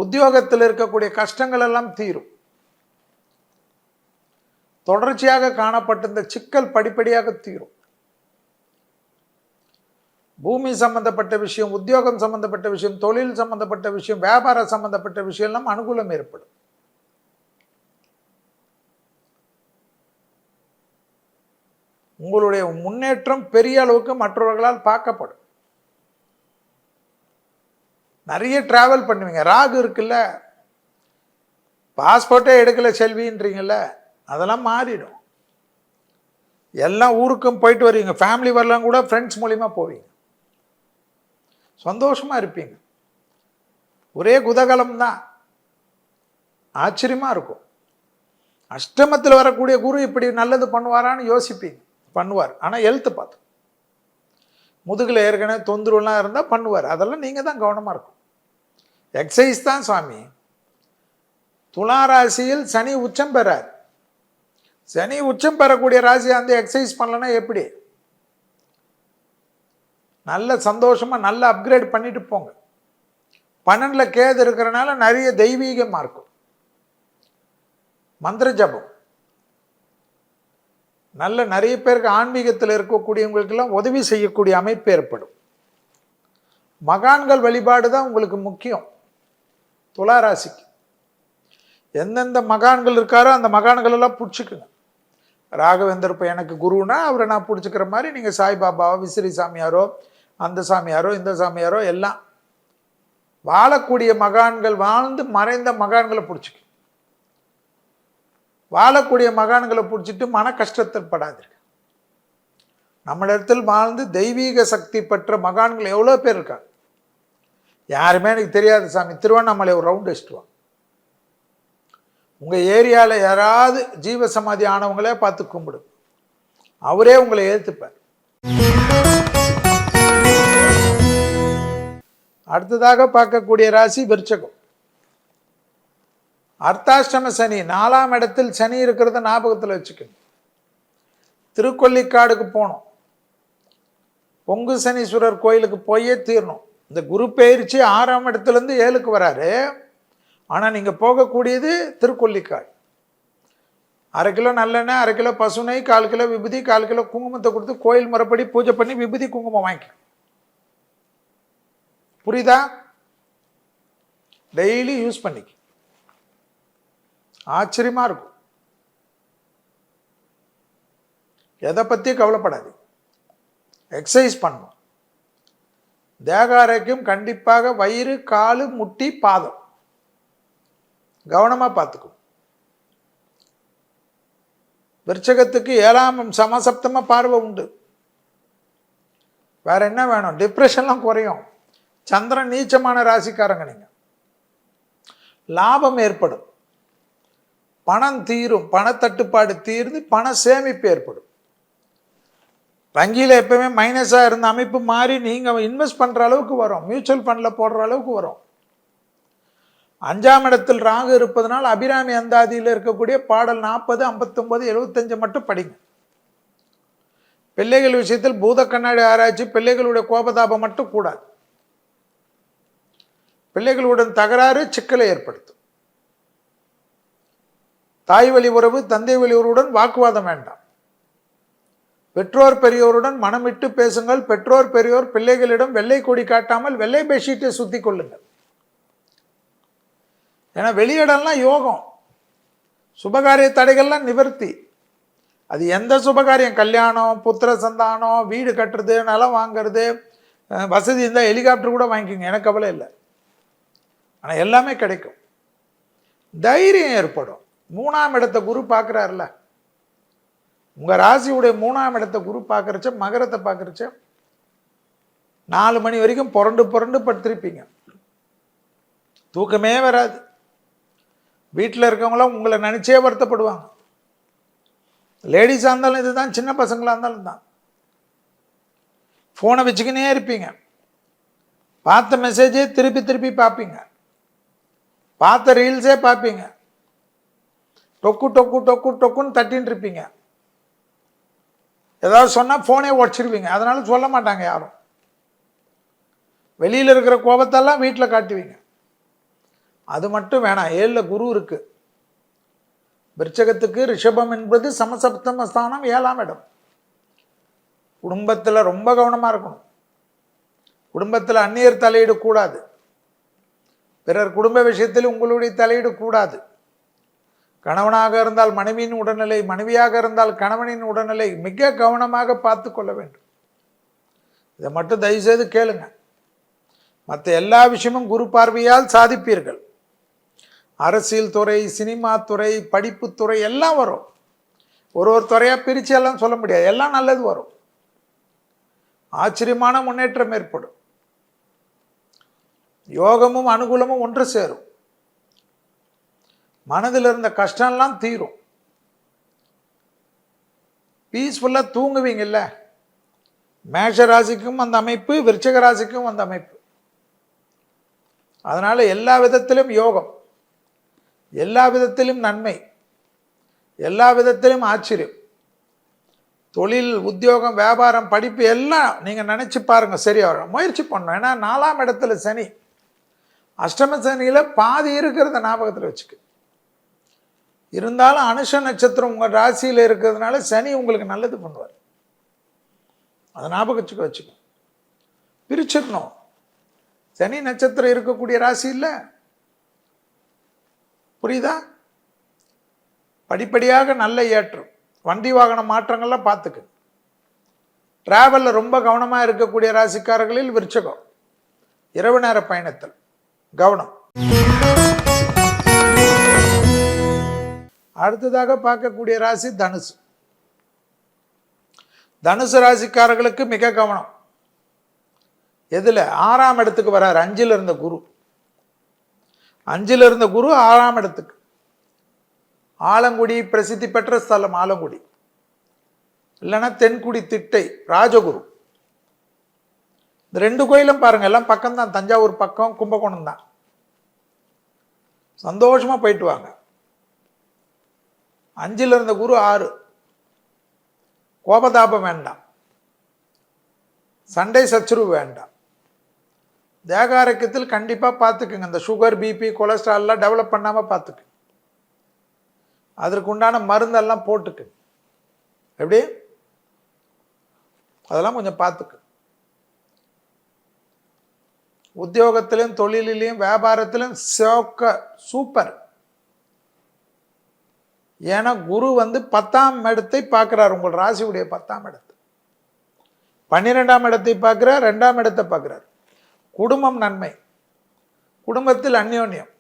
உத்தியோகத்தில் இருக்கக்கூடிய கஷ்டங்கள் எல்லாம் தீரும். தொடர்ச்சியாக காணப்பட்ட இந்த சிக்கல் படிப்படியாக தீரும். பூமி சம்பந்தப்பட்ட விஷயம், உத்தியோகம் சம்பந்தப்பட்ட விஷயம், தொழில் சம்பந்தப்பட்ட விஷயம், வியாபார சம்பந்தப்பட்ட விஷயம் எல்லாம் அனுகூலம் ஏற்படும். உங்களுடைய முன்னேற்றம் பெரிய அளவுக்கு மற்றவர்களால் பார்க்கப்படும். நிறைய டிராவல் பண்ணுவீங்க. ராகு இருக்குல்ல, பாஸ்போர்ட்டே எடுக்கல செல்வின்றீங்கல்ல, அதெல்லாம் மாறிடும். எல்லாம் ஊருக்கும் போயிட்டு வருவீங்க. ஃபேமிலி வரலாம் கூட ஃப்ரெண்ட்ஸ் மூலிமா போவீங்க. சந்தோஷமா இருப்பீங்க. ஒரே குதகலம் தான். ஆச்சரியமா இருக்கும். அஷ்டமத்தில் வரக்கூடிய குரு இப்படி நல்லது பண்ணுவாரான்னு யோசிப்பீங்க. பண்ணுவார். ஆனால் எழுத்து பார்த்து முதுகில் ஏற்கனவே தொந்தரவுலாம் இருந்தால் பண்ணுவார். அதெல்லாம் நீங்கள் தான் கவனமாக இருக்கும். எக்ஸசைஸ் தான் சுவாமி. துளாராசியில் சனி உச்சம் பெறார். சனி உச்சம் பெறக்கூடிய ராசியை அந்த எக்ஸசைஸ் பண்ணலன்னா எப்படி? நல்ல சந்தோஷமாக நல்ல அப்கிரேட் பண்ணிட்டு போங்க. 12 கேது இருக்கிறனால நிறைய தெய்வீகமாக இருக்கும். மந்திர ஜபம் நல்ல நிறைய பேருக்கு ஆன்மீகத்தில் இருக்கக்கூடியவங்களுக்கெல்லாம் உதவி செய்யக்கூடிய அமைப்பு ஏற்படும். மகான்கள் வழிபாடு தான் உங்களுக்கு முக்கியம். துளாராசிக்கு எந்தெந்த மகான்கள் இருக்காரோ அந்த மகான்கள் எல்லாம் பிடிச்சிக்குங்க. ராகவேந்தர் இப்போ எனக்கு குருன்னா அவரை நான் பிடிச்சிக்கிற மாதிரி நீங்கள் சாய்பாபாவோ, விசிறி சாமியாரோ, அந்த சாமியாரோ, இந்த சாமியாரோ எல்லாம் வாழக்கூடிய மகான்கள், வாழ்ந்து மறைந்த மகான்களை பிடிச்சிக்க. வாழக்கூடிய மகான்களை பிடிச்சிட்டு மன கஷ்டத்தில் படாதீர்கள். நம்மளிடத்தில் வாழ்ந்து தெய்வீக சக்தி பெற்ற மகான்கள் எவ்வளோ பேர் இருக்காங்க. யாருமே எனக்கு தெரியாது சாமி, திருவண்ணாமலை ஒரு ரவுண்ட் அடிச்சுட்டு உங்கள் ஏரியாவில் யாராவது ஜீவசமாதி ஆனவங்களே பார்த்து கும்பிடு. அவரே உங்களை ஏற்றுப்பார். அடுத்ததாக பார்க்கக்கூடிய ராசி விருச்சகம். அர்த்தாஷ்டம சனி, 4ஆம் இடத்தில் சனி இருக்கிறத ஞாபகத்தில் வச்சுக்கோங்க. திருக்கொல்லிக்காடுக்கு போகணும். பொங்கு சனீஸ்வரர் கோயிலுக்கு போயே தீரணும். இந்த குரு பயிற்சி 6ஆம் இடத்துலேருந்து 7க்கு வராரு. ஆனால் நீங்கள் போகக்கூடியது திருக்கொல்லிக்காடு. 1/2 கிலோ நல்லெண்ணெய், 1/2 கிலோ பசுனை, 1/4 கிலோ விபூதி, 1/4 கிலோ குங்குமத்தை கொடுத்து கோயில் முறைப்படி பூஜை பண்ணி விபூதி குங்குமம் வாங்கிக்க. புரியுதா? டெய்லி யூஸ் பண்ணிக்க. ஆச்சரியமா இருக்கும். எதை பற்றி கவலைப்படாது. எக்ஸசைஸ் பண்ணணும். தேக ஆரோக்கியம் கண்டிப்பாக. வயிறு, காலு, முட்டி, பாதம் கவனமாக பார்த்துக்கும். விருச்சகத்துக்கு 7ஆம் சமசப்தமாக பார்வை உண்டு. வேற என்ன வேணும்? டிப்ரெஷன்லாம் குறையும். சந்திரன் நீச்சமான ராசிக்காரங்க. நீங்கள் லாபம் ஏற்படும். பணம் தீரும். பணத்தட்டுப்பாடு தீர்ந்து பண சேமிப்பு ஏற்படும். வங்கியில் எப்பவுமே மைனஸாக இருந்த அமைப்பு மாறி நீங்கள் இன்வெஸ்ட் பண்ணுற அளவுக்கு வரும். மியூச்சுவல் ஃபண்டில் போடுற அளவுக்கு வரும். 5ஆம் இடத்தில் ராகு இருப்பதனால் அபிராமி அந்தாதியில் இருக்கக்கூடிய பாடல் 40, 59, 75 மட்டும் படிங்க. பிள்ளைகள் விஷயத்தில் பூத கண்ணாடி ஆராய்ச்சி, பிள்ளைகளுடைய கோபதாபம் மட்டும் கூடாது. பிள்ளைகளுடன் தகராறு சிக்கலை ஏற்படுத்தும். தாய் வழி உறவு, தந்தை வழி உறவுடன் வாக்குவாதம் வேண்டாம். பெற்றோர் பெரியோருடன் மனமிட்டு பேசுங்கள். பெற்றோர் பெரியோர் பிள்ளைகளிடம் வெள்ளை கொடி காட்டாமல் வெள்ளை பெட்ஷீட்டை சுத்தி கொள்ளுங்கள். ஏன்னா வெளியிடலாம் யோகம், சுபகாரிய தடைகள்லாம் நிவர்த்தி. அது எந்த சுபகாரியம், கல்யாணம், புத்திர சந்தானம், வீடு கட்டுறது, நிலம் வாங்கிறது, வசதி இருந்தால் ஹெலிகாப்டர் கூட வாங்கிக்கோங்க, எனக்கு கவலை இல்லை. ஆனால் எல்லாமே கிடைக்கும், தைரியம் ஏற்படும். 3ஆம் இடத்தை குரு பார்க்குறாருல, உங்கள் ராசியுடைய 3ஆம் இடத்தை குரு பார்க்குறச்ச, மகரத்தை பார்க்குறச்ச 4 மணி வரைக்கும் புரண்டு புரண்டு படுத்திருப்பீங்க, தூக்கமே வராது. வீட்டில் இருக்கவங்களாம் உங்களை நினச்சே வருத்தப்படுவாங்க. லேடிஸாக இருந்தாலும் இதுதான், சின்ன பசங்களாக இருந்தாலும் தான். ஃபோனை வச்சுக்கினே இருப்பீங்க, பார்த்த மெசேஜே திருப்பி திருப்பி பார்ப்பீங்க, பார்த்த ரீல்ஸே பார்ப்பீங்க, டொக்கு டொக்கு டொக்கு டொக்குன்னு தட்டின்னு இருப்பீங்க. ஏதாவது சொன்னால் ஃபோனே உடச்சிருவீங்க, அதனால சொல்ல மாட்டாங்க யாரும். வெளியில் இருக்கிற கோபத்தெல்லாம் வீட்டில் காட்டுவீங்க. அது மட்டும் வேணாம். 7ல் குரு இருக்கு. விருச்சகத்துக்கு ரிஷபம் என்பது சமசப்தம ஸ்தானம், 7ஆம் இடம். குடும்பத்தில் ரொம்ப கவனமாக இருக்கணும். குடும்பத்தில் அந்நியர் தலையீடு கூடாது. பிறர் குடும்ப விஷயத்தில் உங்களுடைய தலையீடு கூடாது. கணவனாக இருந்தால் மனைவியின் உடல்நிலை, மனைவியாக இருந்தால் கணவனின் உடல்நிலை மிக கவனமாக பார்த்து கொள்ள வேண்டும். இதை மட்டும் தயவுசெய்து கேளுங்க. மற்ற எல்லா விஷயமும் குரு பார்வையால் சாதிப்பீர்கள். அரசியல் துறை, சினிமா துறை, படிப்புத்துறை எல்லாம் வரும். ஒரு துறையாக பிரித்து எல்லாம் சொல்ல முடியாது, எல்லாம் நல்லது வரும். ஆச்சரியமான முன்னேற்றம் ஏற்படும். யோகமும் அனுகூலமும் ஒன்று சேரும். மனதில் இருந்த கஷ்டம்லாம் தீரும். பீஸ்ஃபுல்லாக தூங்குவீங்கல்ல. மேஷ ராசிக்கும் அந்த அமைப்பு, விருச்சிக ராசிக்கும் அந்த அமைப்பு. அதனால எல்லா விதத்திலும் யோகம், எல்லா விதத்திலும் நன்மை, எல்லா விதத்திலும் ஆச்சரியம். தொழில், உத்தியோகம், வியாபாரம், படிப்பு எல்லாம் நீங்கள் நினச்சி பாருங்கள், சரியா வரும். முயற்சி பண்ணணும். ஏன்னா 4ஆம் இடத்துல சனி, அஷ்டம சனியில் பாதி இருக்கிறத ஞாபகத்தில் வச்சுக்க. இருந்தாலும் அனுஷ நட்சத்திரம் உங்கள் ராசியில் இருக்கிறதுனால சனி உங்களுக்கு நல்லது பண்ணுவார். அதை ஞாபகம் வச்சுக்க. பிரிச்சிடணும். சனி நட்சத்திரம் இருக்கக்கூடிய ராசி இல்லை, புரியுதா? படிப்படியாக நல்ல ஏற்றம், வண்டி வாகன மாற்றங்கள்லாம் பார்த்துக்கு. டிராவலில் ரொம்ப கவனமாக இருக்கக்கூடிய ராசிக்காரர்களில் விருச்சகம். இரவு நேர பயணத்தில் கவனம். அடுத்ததாக பார்க்கக்கூடிய ராசி தனுசு. தனுசு ராசிக்காரர்களுக்கு மிக கவனம். எதில்? 6ஆம் இடத்துக்கு வராரு. 5ல் இருந்த குரு, 5ல் இருந்த குரு 6ஆம் இடத்துக்கு. ஆலங்குடி பிரசித்தி பெற்ற ஸ்தலம் ஆலங்குடி, இல்லைன்னா தென்குடி திட்டை, ராஜகுரு. இந்த 2 கோயிலும் பாருங்க, எல்லாம் பக்கம்தான். தஞ்சாவூர் பக்கம், கும்பகோணம் தான். சந்தோஷமா போயிட்டு வாங்க. 5ல் இருந்த குரு 6. கோபதாபம் வேண்டாம், சண்டை சச்சுருவு வேண்டாம். தேக ஆரோக்கியத்தில் கண்டிப்பாக பார்த்துக்குங்க. இந்த சுகர், பிபி, கொலஸ்ட்ரால்லாம் டெவலப் பண்ணாமல் பார்த்துக்கு. அதற்கு உண்டான மருந்தெல்லாம் போட்டுக்கு. எப்படி? அதெல்லாம் கொஞ்சம் பார்த்துக்கு. உத்தியோகத்திலும், தொழிலிலையும், வியாபாரத்திலும் சூப்பர். ஏன்னா குரு 10ஆம் இடத்தை பார்க்கிறார். உங்கள் ராசியுடைய 10ஆம் இடத்தை, 12ஆம் இடத்தை பார்க்கிறார், 2ஆம் இடத்தை பார்க்கிறார். குடும்பம் நன்மை, குடும்பத்தில் அந்யோன்யம்,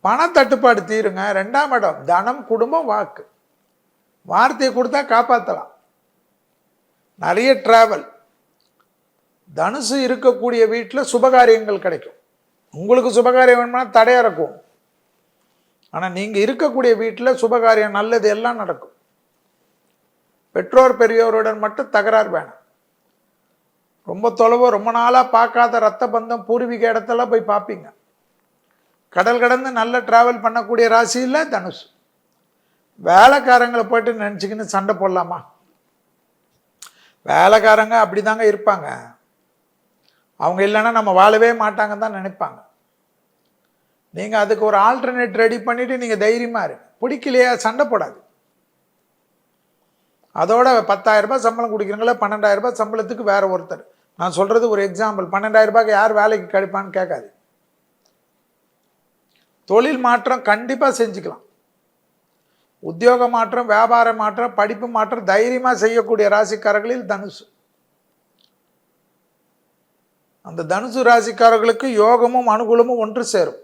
பணத்தட்டுப்பாடு தீருங்க. 2ஆம் இடம் தனம், குடும்பம், வாக்கு. வார்த்தையை கொடுத்தா காப்பாற்றலாம். நிறைய டிராவல். தனுசு இருக்கக்கூடிய வீட்டில் சுபகாரியங்கள் கிடைக்கும். உங்களுக்கு சுபகாரியம் வேணும்னா தடையாக இருக்கும். ஆனால் நீங்கள் இருக்கக்கூடிய வீட்டில் சுபகாரியம், நல்லது எல்லாம் நடக்கும். பெற்றோர் பெரியோருடன் மட்டும் தகராறு வேணாம். ரொம்ப தொலைவோ, ரொம்ப நாளாக பார்க்காத ரத்த பந்தம், பூர்வீக இடத்தெல்லாம் போய் பார்ப்பீங்க. கடல் கடந்து நல்ல டிராவல் பண்ணக்கூடிய ராசி இல்லை தனுசு. வேலைக்காரங்களை போயிட்டு நினச்சிக்கின்னு சண்டை போடலாமா? வேலைக்காரங்க அப்படி தாங்க இருப்பாங்க. அவங்க இல்லைன்னா நம்ம வாழவே மாட்டாங்கன்னு தான் நினைப்பாங்க. நீங்கள் அதுக்கு ஒரு ஆல்டர்னேட் ரெடி பண்ணிவிட்டு நீங்கள் தைரியமாக இருங்க. பிடிக்கலையா சண்டை போடாது. அதோட 10,000 ரூபாய் சம்பளம் கொடுக்குறீங்களா, 12,000 ரூபாய் சம்பளத்துக்கு வேற ஒருத்தர், நான் சொல்கிறது ஒரு எக்ஸாம்பிள், 12,000 ரூபாய்க்கு யார் வேலைக்கு கிடைப்பான்னு கேட்காது. தொழில் மாற்றம் கண்டிப்பாக செஞ்சுக்கலாம். உத்தியோக மாற்றம், வியாபார மாற்றம், படிப்பு மாற்றம் தைரியமாக செய்யக்கூடிய ராசிக்காரர்களில் தனுசு. அந்த தனுசு ராசிக்காரர்களுக்கு யோகமும் அனுகூலமும் ஒன்று சேரும்.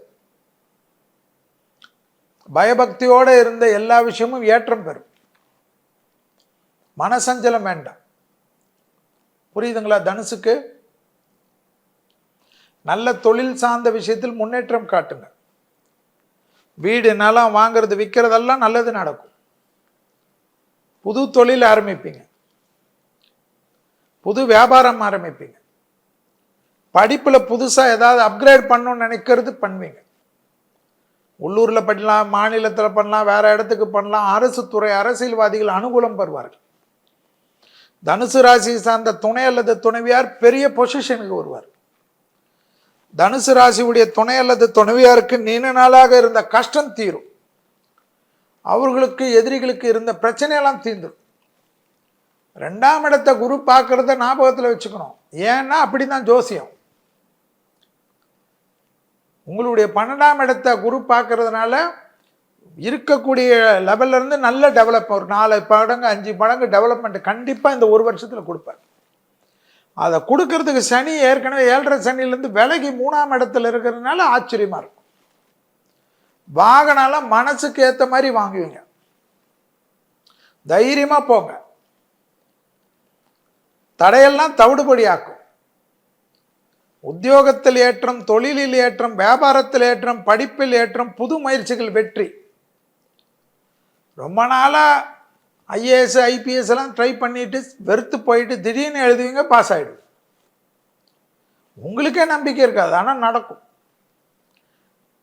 பயபக்தியோடு இருந்த எல்லா விஷயமும் ஏற்றம் பெறும். மனசஞ்சலம் வேண்டாம். புரியுதுங்களா? தனுசுக்கு நல்ல தொழில் சார்ந்த விஷயத்தில் முன்னேற்றம் காட்டுங்க. வீடு நிலம் வாங்கிறது விற்கிறதெல்லாம் நல்லது நடக்கும். புது தொழில் ஆரம்பிப்பீங்க, புது வியாபாரம் ஆரம்பிப்பீங்க, படிப்பில் புதுசாக ஏதாவது அப்கிரேட் பண்ணணும்னு நினைக்கிறது பண்ணுவீங்க. உள்ளூரில் பண்ணலாம், மாநிலத்தில் பண்ணலாம், வேற இடத்துக்கு பண்ணலாம். அரசு துறை அரசியல்வாதிகள் அனுகூலம் பெறுவார்கள். தனுசு ராசி சார்ந்த துணை அல்லது துணைவியார் பெரிய பொசிஷனுக்கு வருவார். தனுசு ராசியுடைய துணை அல்லது துணைவியாருக்கு நீண்ட நாளாக இருந்த கஷ்டம் தீரும். அவர்களுக்கு எதிரிகளுக்கு இருந்த பிரச்சனையெல்லாம் தீர்ந்துடும். 2ஆம் இடத்தை குரு பார்க்கறத ஞாபகத்தில் வச்சுக்கணும். ஏன்னா அப்படிதான் ஜோசியம். உங்களுடைய 12ஆம் இடத்தை குரு பார்க்கறதுனால இருக்கக்கூடிய லெவல்ல இருந்து நல்ல டெவலப், ஒரு 4 மடங்கு 5 மடங்கு டெவலப்மெண்ட் கண்டிப்பாக இந்த ஒரு வருஷத்தில் கொடுப்பார். அதை கொடுக்கறதுக்கு சனி ஏற்கனவே 7.5 சனிலேருந்து விலகி 3ஆம் இடத்துல இருக்கிறதுனால ஆச்சரியமாக இருக்கும். வாகனம்லாம் மனசுக்கு ஏற்ற மாதிரி வாங்குவீங்க. தைரியமாக போங்க. தடையெல்லாம் தவிடுபடி ஆக்கும். உத்தியோகத்தில் ஏற்றம், தொழிலில் ஏற்றம், வியாபாரத்தில் ஏற்றம், படிப்பில் ஏற்றம், புது முயற்சிகள் வெற்றி. ரொம்ப நாளாக ஐஏஎஸ் ஐபிஎஸ் எல்லாம் ட்ரை பண்ணிட்டு வெறுத்து போயிட்டு திடீர்னு எழுதுவீங்க, பாஸ் ஆகிடும். உங்களுக்கே நம்பிக்கை இருக்காது, ஆனால் நடக்கும்.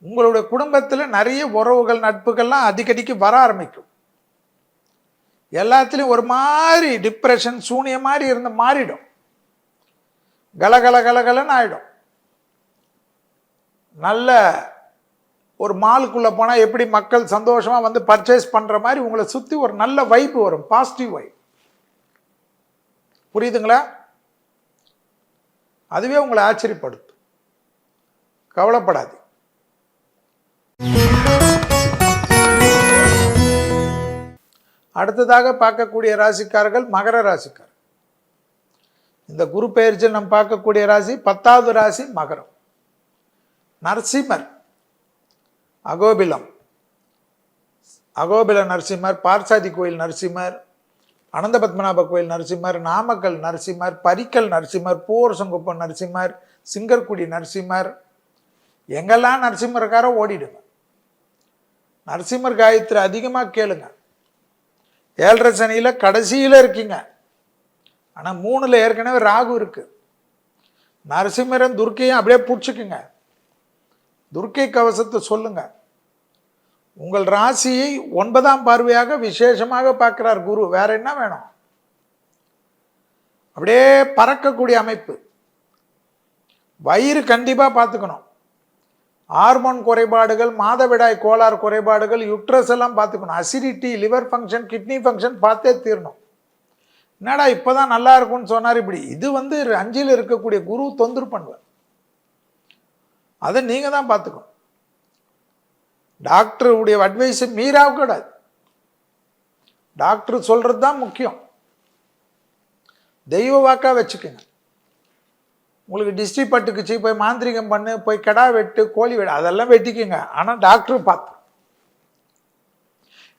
உங்களுடைய குடும்பத்தில் நிறைய உறவுகள் நட்புகள்லாம் அடிக்கடிக்கு வர ஆரம்பிக்கும். எல்லாத்துலேயும் ஒரு மாதிரி டிப்ரெஷன் சூனிய மாதிரி இருந்து மாறிடும். கலகல கலகலன்னு ஆகிடும். நல்ல ஒரு மாலுக்குள்ளே போனால் எப்படி மக்கள் சந்தோஷமாக வந்து பர்ச்சேஸ் பண்ணுற மாதிரி உங்களை சுற்றி ஒரு நல்ல வைப்பு வரும், பாசிட்டிவ் வைப். புரியுதுங்களா? அதுவே உங்களை ஆச்சரியப்படுத்தும். கவலைப்படாது. அடுத்ததாக பார்க்கக்கூடிய ராசிக்காரர்கள் மகர ராசிக்காரர். இந்த குரு பெயர்ச்சியில் நம்ம பார்க்கக்கூடிய ராசி 10வது ராசி மகரம். நரசிம்மர், அகோபிலம், அகோபில நரசிம்மர், பார்சாதி கோயில் நரசிம்மர், அனந்த பத்மநாப கோயில் நரசிம்மர், நாமக்கல் நரசிம்மர், பரிக்கல் நரசிம்மர், பூவரசங்குப்பம் நரசிம்மர், சிங்கர்குடி நரசிம்மர், எங்கெல்லாம் நரசிம்மர் இருக்காரோ ஓடிடுங்க. நரசிம்மர் காயத்ரி அதிகமாக கேளுங்க. 7.5 சனியில் கடைசியில் இருக்கீங்க, ஆனால் 3ல் ஏற்கனவே ராகு இருக்கு. நரசிம்மரன் துர்க்கையும் அப்படியே பிடிச்சிக்குங்க. துர்க்கை கவசத்தை சொல்லுங்க. உங்கள் ராசியை 9ஆம் பார்வையாக விசேஷமாக பார்க்கிறார் குரு. வேற என்ன வேணும்? அப்படியே பறக்கக்கூடிய அமைப்பு. வயிறு கண்டிப்பாக பார்த்துக்கணும். ஹார்மோன் குறைபாடுகள், மாதவிடாய் கோளாறு குறைபாடுகள், யுட்ரஸ் எல்லாம் பார்த்துக்கணும். Acidity, liver function, kidney function பார்த்தே தீரணும். என்னடா இப்போதான் நல்லா இருக்கும்னு சொன்னார். இப்படி இது 5ல் இருக்கக்கூடிய குரு தொந்தரவு பண்ணுவார். அதை நீங்கள் தான் பார்த்துக்கணும். டாக்டருடைய அட்வைஸை மீறாக கூடாது. டாக்டர் சொல்கிறது தான் முக்கியம். தெய்வ வாக்காக வச்சுக்கோங்க. உங்களுக்கு டிஸ்ட்ரி பட்டுக்குச்சு, போய் மாந்திரிகம் பண்ணு, போய் கெடா வெட்டு, கோழி வெட்டு, அதெல்லாம் வெட்டிக்குங்க. ஆனால் டாக்டர் பார்த்து.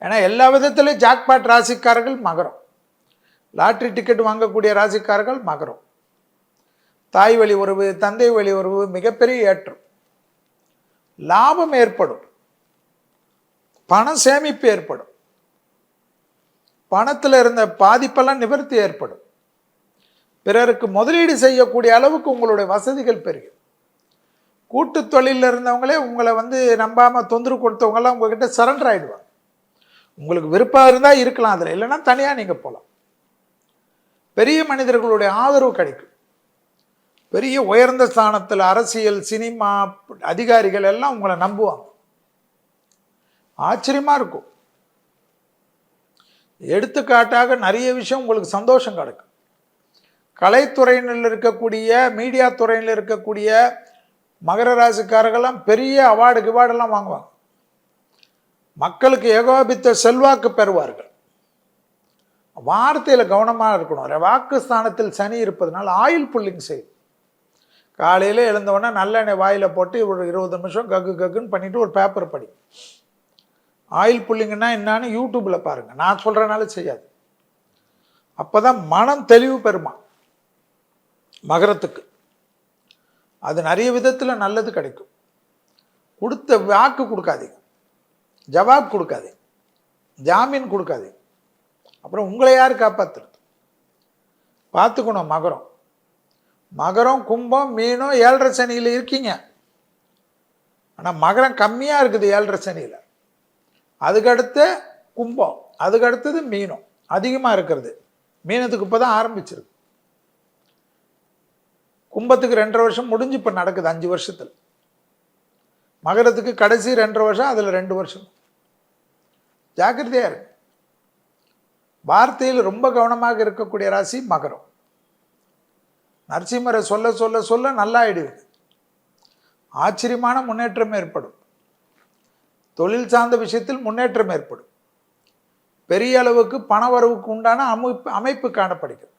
ஏன்னா எல்லா விதத்திலையும் ஜாக்பாட் ராசிக்காரர்கள் மகரம். லாட்ரி டிக்கெட் வாங்கக்கூடிய ராசிக்காரர்கள் மகரம். தாய் வழி உறவு, தந்தை வழி உறவு மிகப்பெரிய ஏற்றம். லாபம் ஏற்படும். பண சேமிப்பு ஏற்படும். பணத்தில் இருந்த பாதிப்பெல்லாம் நிவர்த்தி ஏற்படும். பிறருக்கு முதலீடு செய்யக்கூடிய அளவுக்கு உங்களுடைய வசதிகள் பெருகும். கூட்டு தொழிலில் இருந்தவங்களே உங்களை வந்து நம்பாமல் தொந்தரவு கொடுத்தவங்கெல்லாம் உங்ககிட்ட சரண்டர் ஆகிடுவாங்க. உங்களுக்கு விருப்பம் இருந்தால் இருக்கலாம், அதில் இல்லைன்னா தனியாக நீங்கள் போகலாம். பெரிய மனிதர்களுடைய ஆதரவு கிடைக்கும். பெரிய உயர்ந்த ஸ்தானத்தில் அரசியல், சினிமா அதிகாரிகள் எல்லாம் உங்களை நம்புவாங்க. ஆச்சரியமாக இருக்கும். எடுத்துக்காட்டாக நிறைய விஷயம் உங்களுக்கு சந்தோஷம் கிடைக்கும். கலைத்துறையில் இருக்கக்கூடிய, மீடியா துறையில் இருக்கக்கூடிய மகர ராசிக்காரர்கள்லாம் பெரிய கிவார்டெல்லாம் வாங்குவாங்க. மக்களுக்கு ஏகோபித்த செல்வாக்கு பெறுவார்கள். வார்த்தையில் கவனமாக இருக்கணும். வாக்கு ஸ்தானத்தில் சனி இருப்பதனால ஆயில் புல்லிங் செய்யும். காலையில் எழுந்தவொடனே நல்லெண்ணெய் வாயில் போட்டு ஒரு 20 நிமிஷம் கக்குன்னு பண்ணிவிட்டு ஒரு பேப்பர் படி. ஆயில் புல்லிங்கன்னா என்னான்னு யூடியூப்பில் பாருங்கள். நான் சொல்கிறனால செய்யாது. அப்போ தான் மனம் தெளிவு பெறுமா மகரத்துக்கு. அது நிறைய விதத்தில் நல்லது கிடைக்கும். கொடுத்த வாக்கு கொடுக்காதீங்க, ஜவாப் கொடுக்காதீங்க, ஜாமீன் கொடுக்காதீங்க. அப்புறம் உங்களை யார் காப்பாற்றுறது? பார்த்துக்கணும். மகரம், கும்பம், மீனம் 7.5 சனியில் இருக்கீங்க. ஆனால் மகரம் கம்மியாக இருக்குது 7.5 சனியில். அதுக்கடுத்து கும்பம், அதுக்கடுத்தது மீனம் அதிகமாக இருக்கிறது. மீனத்துக்கு இப்போ தான் ஆரம்பிச்சிருக்கு. கும்பத்துக்கு 2.5 வருஷம் முடிஞ்சு இப்போ நடக்குது 5 வருஷத்தில். மகரத்துக்கு கடைசி 2.5 வருஷம், அதில் 2 வருஷம். ஜாக்கிரதையாக இருக்கு. வார்த்தையில் ரொம்ப கவனமாக இருக்கக்கூடிய ராசி மகரம். நரசிம்மரை சொல்ல சொல்ல சொல்ல நல்லா ஆயிடுவீங்க. ஆச்சரியமான முன்னேற்றம் ஏற்படும். தொழில் சார்ந்த விஷயத்தில் முன்னேற்றம் ஏற்படும். பெரிய அளவுக்கு பணவரவுக்கு உண்டான அமைப்பு காணப்படுகிறது.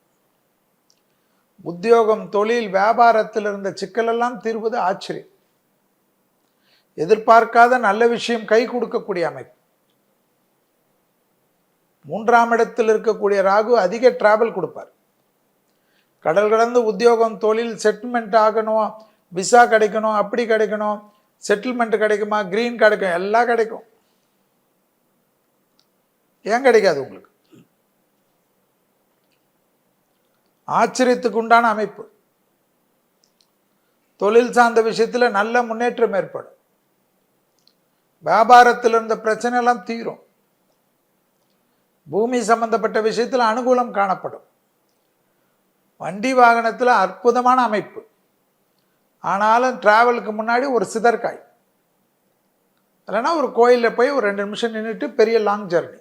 உத்தியோகம், தொழில், வியாபாரத்தில் இருந்த சிக்கலெல்லாம் தீர்வது ஆச்சரியம். எதிர்பார்க்காத நல்ல விஷயம் கை கொடுக்கக்கூடிய அமைப்பு. 3ஆம் இடத்தில் இருக்கக்கூடிய ராகு அதிக டிராவல் கொடுப்பார். கடல் கடந்து உத்தியோகம், தொழில், செட்டில்மெண்ட் ஆகணும், விசா கிடைக்கணும், அப்படி கிடைக்கணும், செட்டில்மெண்ட் கிடைக்குமா, கிரீன் கிடைக்கும், எல்லாம் கிடைக்கும். ஏன் கிடைக்காது உங்களுக்கு? ஆச்சரியத்துக்கு உண்டான அமைப்பு. தொழில் சார்ந்த விஷயத்தில் நல்ல முன்னேற்றம் ஏற்படும். வியாபாரத்தில் இருந்த பிரச்சனை எல்லாம் தீரும். பூமி சம்பந்தப்பட்ட விஷயத்தில் அனுகூலம் காணப்படும். வண்டி வாகனத்தில் அற்புதமான அமைப்பு. ஆனாலும் டிராவலுக்கு முன்னாடி ஒரு சிதற்காய், இல்லைன்னா ஒரு கோயிலில் போய் ஒரு 2 நிமிஷம் நின்றுட்டு பெரிய லாங் ஜர்னி.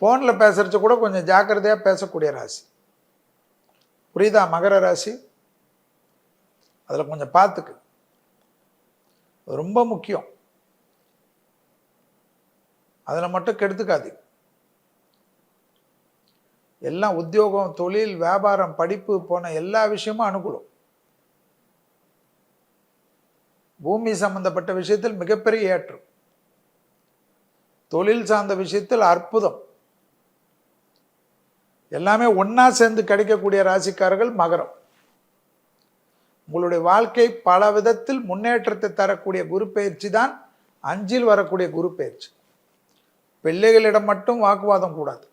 ஃபோனில் பேசுறது கூட கொஞ்சம் ஜாக்கிரதையாக பேசக்கூடிய ராசி. புரியுதா? மகர ராசி அதில் கொஞ்சம் பார்த்துக்கு, ரொம்ப முக்கியம். அதில் மட்டும் கெடுத்துக்காதீங்க. எல்லாம் உத்தியோகம், தொழில், வியாபாரம், படிப்பு போன எல்லா விஷயமும் அனுகூலம். பூமி சம்பந்தப்பட்ட விஷயத்தில் மிகப்பெரிய ஏற்றம். தொழில் சார்ந்த விஷயத்தில் அற்புதம். எல்லாமே ஒன்றா சேர்ந்து கிடைக்கக்கூடிய ராசிக்காரர்கள் மகரம். உங்களுடைய வாழ்க்கை பல விதத்தில் முன்னேற்றத்தை தரக்கூடிய குரு பயிற்சி தான் 5இல் வரக்கூடிய குரு பயிற்சி. பிள்ளைகளிடம் மட்டும் வாக்குவாதம் கூடாது.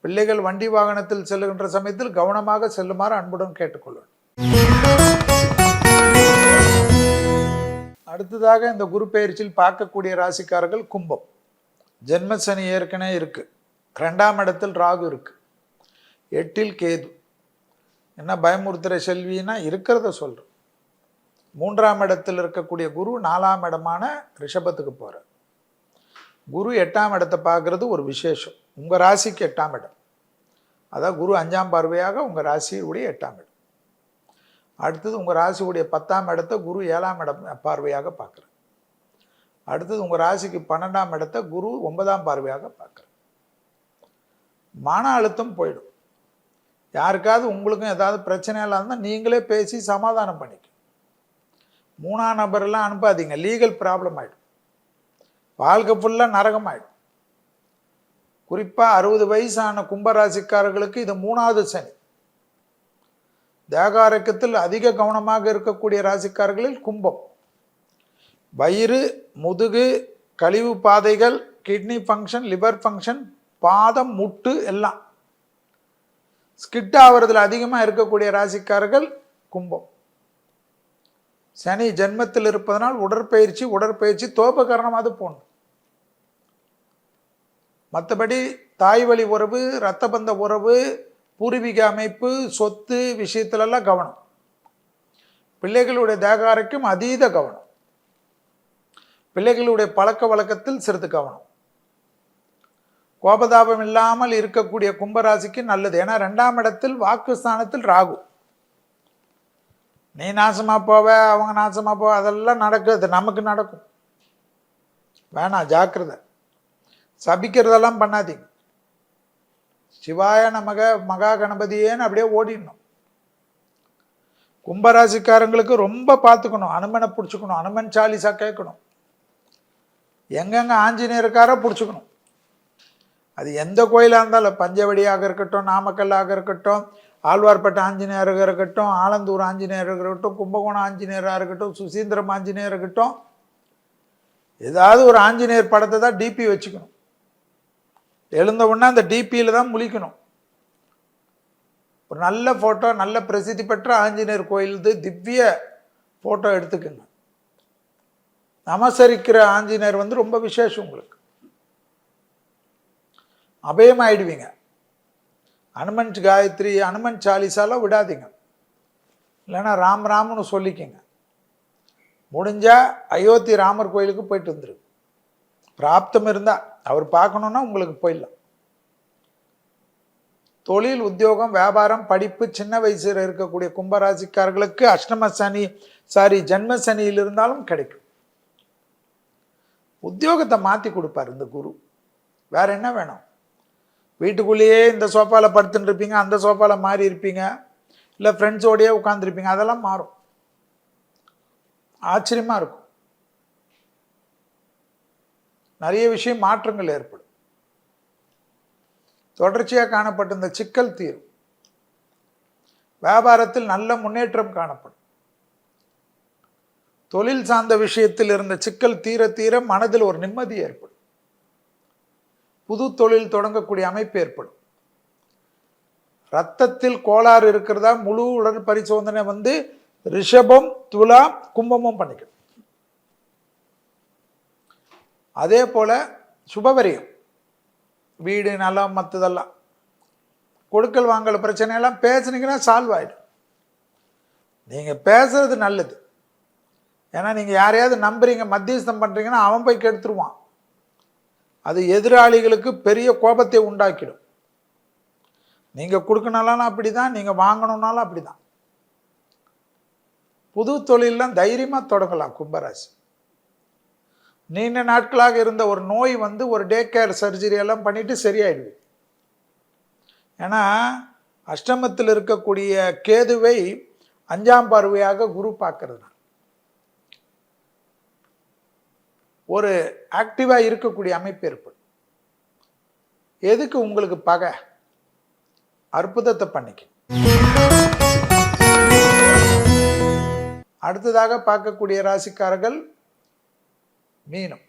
பிள்ளைகள் வண்டி வாகனத்தில் செல்லுகின்ற சமயத்தில் கவனமாக செல்லுமாறு அன்புடன் கேட்டுக்கொள்ளும். அடுத்ததாக இந்த குரு பயிற்சியில் பார்க்கக்கூடிய ராசிக்காரர்கள் கும்பம். ஜென்ம சனி ஏற்கனவே இருக்கு. 2ஆம் இடத்தில் ராகு இருக்கு. 8இல் கேது. என்ன பயமுறுத்துகிற செல்வின்னா இருக்கிறத சொல்கிறேன். 3ஆம் இடத்தில் இருக்கக்கூடிய குரு 4ஆம் இடமான ரிஷபத்துக்கு போகிறார். குரு 8ஆம் இடத்தை பார்க்கறது ஒரு விசேஷம். உங்கள் ராசிக்கு 8ஆம் இடம். அதான் குரு 5ஆம் பார்வையாக உங்கள் ராசியுடைய 8ஆம் இடம். அடுத்தது உங்கள் ராசியுடைய 10ஆம் இடத்தை குரு 7ஆம் இடம் பார்வையாக பார்க்குறார். அடுத்தது உங்கள் ராசிக்கு 12ஆம் இடத்தை குரு 9ஆம் பார்வையாக பார்க்குறார். மன அழுத்தம் போயிடும். யாருக்காவது உங்களுக்கும் ஏதாவது பிரச்சனையெல்லாம் இருந்தால் நீங்களே பேசி சமாதானம் பண்ணிக்க. 3ஆம் நபரெல்லாம் அனுப்பாதீங்க. லீகல் ப்ராப்ளம் ஆகிடும். வாழ்க்கை ஃபுல்லாக நரகம் ஆகிடும். குறிப்பாக 60 வயசான கும்பராசிக்காரர்களுக்கு இது 3வது சனி. தேகாரக்கத்தில் அதிக கவனமாக இருக்கக்கூடிய ராசிக்காரர்களில் கும்பம். வயிறு, முதுகு, கழிவு பாதைகள், கிட்னி ஃபங்க்ஷன், லிவர் ஃபங்க்ஷன், பாதம், முட்டு எல்லாம் ஸ்கிட் ஆகிறதுல அதிகமாக இருக்கக்கூடிய ராசிக்காரர்கள் கும்பம். சனி ஜென்மத்தில் இருப்பதனால் உடற்பயிற்சி தோபகரணமாவது போகணும். மற்றபடி தாய் வழி உறவு, இரத்த பந்த உறவு, பூர்வீக அமைப்பு, சொத்து விஷயத்துலலாம் கவனம். பிள்ளைகளுடைய தேக ஆரோக்கியம் அதீத கவனம். பிள்ளைகளுடைய பழக்க வழக்கத்தில் சிறிது கவனம். கோபதாபம் இல்லாமல் இருக்கக்கூடிய கும்பராசிக்கு நல்லது. ஏன்னா 2ஆம் இடத்தில் வாக்குஸ்தானத்தில் ராகு. நீ நாசமா போவ, அவங்க நாசமா போவ, அதெல்லாம் நடக்குது, நமக்கு நடக்கும். வேணாம், ஜாக்கிரதை. சபிக்கிறதெல்லாம் பண்ணாதீங்க. சிவாய நமக மகா கணபதியேன்னு அப்படியே ஓடிடணும். கும்பராசிக்காரங்களுக்கு ரொம்ப பார்த்துக்கணும். அனுமனை பிடிச்சிக்கணும், அனுமன் சாலிசா கேட்கணும். எங்கெங்க ஆஞ்சநேயருக்கார பிடிச்சிக்கணும். அது எந்த கோயிலாக இருந்தாலும், பஞ்சவடியாக இருக்கட்டும், நாமக்கல்லாக இருக்கட்டும், ஆழ்வார்பேட்டை ஆஞ்சநேயராக இருக்கட்டும், ஆலந்தூர் ஆஞ்சநேயராக இருக்கட்டும், கும்பகோணம் ஆஞ்சநேயராக இருக்கட்டும், சுசீந்திரம் ஆஞ்சநேயர் இருக்கட்டும், ஏதாவது ஒரு ஆஞ்சநேயர் படத்தை தான் டிபி வச்சுக்கணும். எழுந்த உடனே அந்த டிபியில் தான் முழிக்கணும். ஒரு நல்ல ஃபோட்டோ, நல்ல பிரசித்தி பெற்ற ஆஞ்சநேயர் கோயிலுது திவ்ய ஃபோட்டோ எடுத்துக்கோங்க. நமஸ்கரிக்கிற ஆஞ்சநேயர் வந்து ரொம்ப விசேஷம். உங்களுக்கு அபயமாயிடுவீங்க. அனுமன் காயத்ரி, அனுமன் சாலிசாலாம் விடாதீங்க. இல்லைன்னா ராம் ராம்னு சொல்லிக்கங்க. முடிஞ்சா அயோத்தி ராமர் கோயிலுக்கு போயிட்டு வந்துரு. பிராப்தம் இருந்தால் அவர் பார்க்கணுன்னா உங்களுக்கு போயிடலாம். தொழில், உத்தியோகம், வியாபாரம், படிப்பு, சின்ன வயசில் இருக்கக்கூடிய கும்பராசிக்காரர்களுக்கு அஷ்டம சனி ஜென்ம சனியில் இருந்தாலும் கிடைக்கும். உத்தியோகத்தை மாற்றி கொடுப்பார் இந்த குரு. வேற என்ன வேணும்? வீட்டுக்குள்ளேயே இந்த சோஃபாவில் படுத்துட்டு இருப்பீங்க, அந்த சோஃபாவில் மாறி இருப்பீங்க, இல்லை ஃப்ரெண்ட்ஸோடையே உட்காந்துருப்பீங்க. அதெல்லாம் மாறும். ஆச்சரியமாக இருக்கும். நிறைய விஷயம் மாற்றங்கள் ஏற்படும். தொடர்ச்சியாக காணப்பட்ட இந்த சிக்கல் தீரும். வியாபாரத்தில் நல்ல முன்னேற்றம் காணப்படும். தொழில் சார்ந்த விஷயத்தில் இருந்த சிக்கல் தீர தீர மனதில் ஒரு நிம்மதி ஏற்படும். புது தொழில் தொடங்கக்கூடிய அமைப்பு ஏற்படும். ரத்தத்தில் கோளாறு இருக்கிறதா முழு உடல் பரிசோதனை வந்து ரிஷபம், துலா, கும்பமும் பண்ணிக்கணும். அதே போல சுபவரியம், வீடு, நலம், மற்றதெல்லாம் கொடுக்கல் வாங்கல் பிரச்சனையெல்லாம் பேசுனீங்கன்னா சால்வ் ஆகிடும். நீங்கள் பேசுறது நல்லது. ஏன்னா நீங்கள் யாரையாவது நம்புறீங்க, மத்தியஸ்தம் பண்ணுறீங்கன்னா அவன் போய் கெடுத்துருவான். அது எதிராளிகளுக்கு பெரிய கோபத்தை உண்டாக்கிடும். நீங்கள் கொடுக்கணும்னாலும் அப்படி தான், நீங்கள் வாங்கணுன்னாலும் அப்படி தான். புது தொழிலெலாம் தைரியமாக தொடங்கலாம் கும்பராசி. நீண்ட நாட்களாக இருந்த ஒரு நோய் வந்து ஒரு டே கேர் சர்ஜரி எல்லாம் பண்ணிட்டு சரியாயிடுது. ஏன்னா அஷ்டமத்தில் இருக்கக்கூடிய கேதுவை 5ஆம் பார்வையாக குரு பார்க்கறது. ஒரு ஆக்டிவாக இருக்கக்கூடிய அமைப்பு ஏற்படும். எதுக்கு உங்களுக்கு பகை? அற்புதத்தை பண்ணிக்க. அடுத்ததாக பார்க்கக்கூடிய ராசிக்காரர்கள் மீனம்.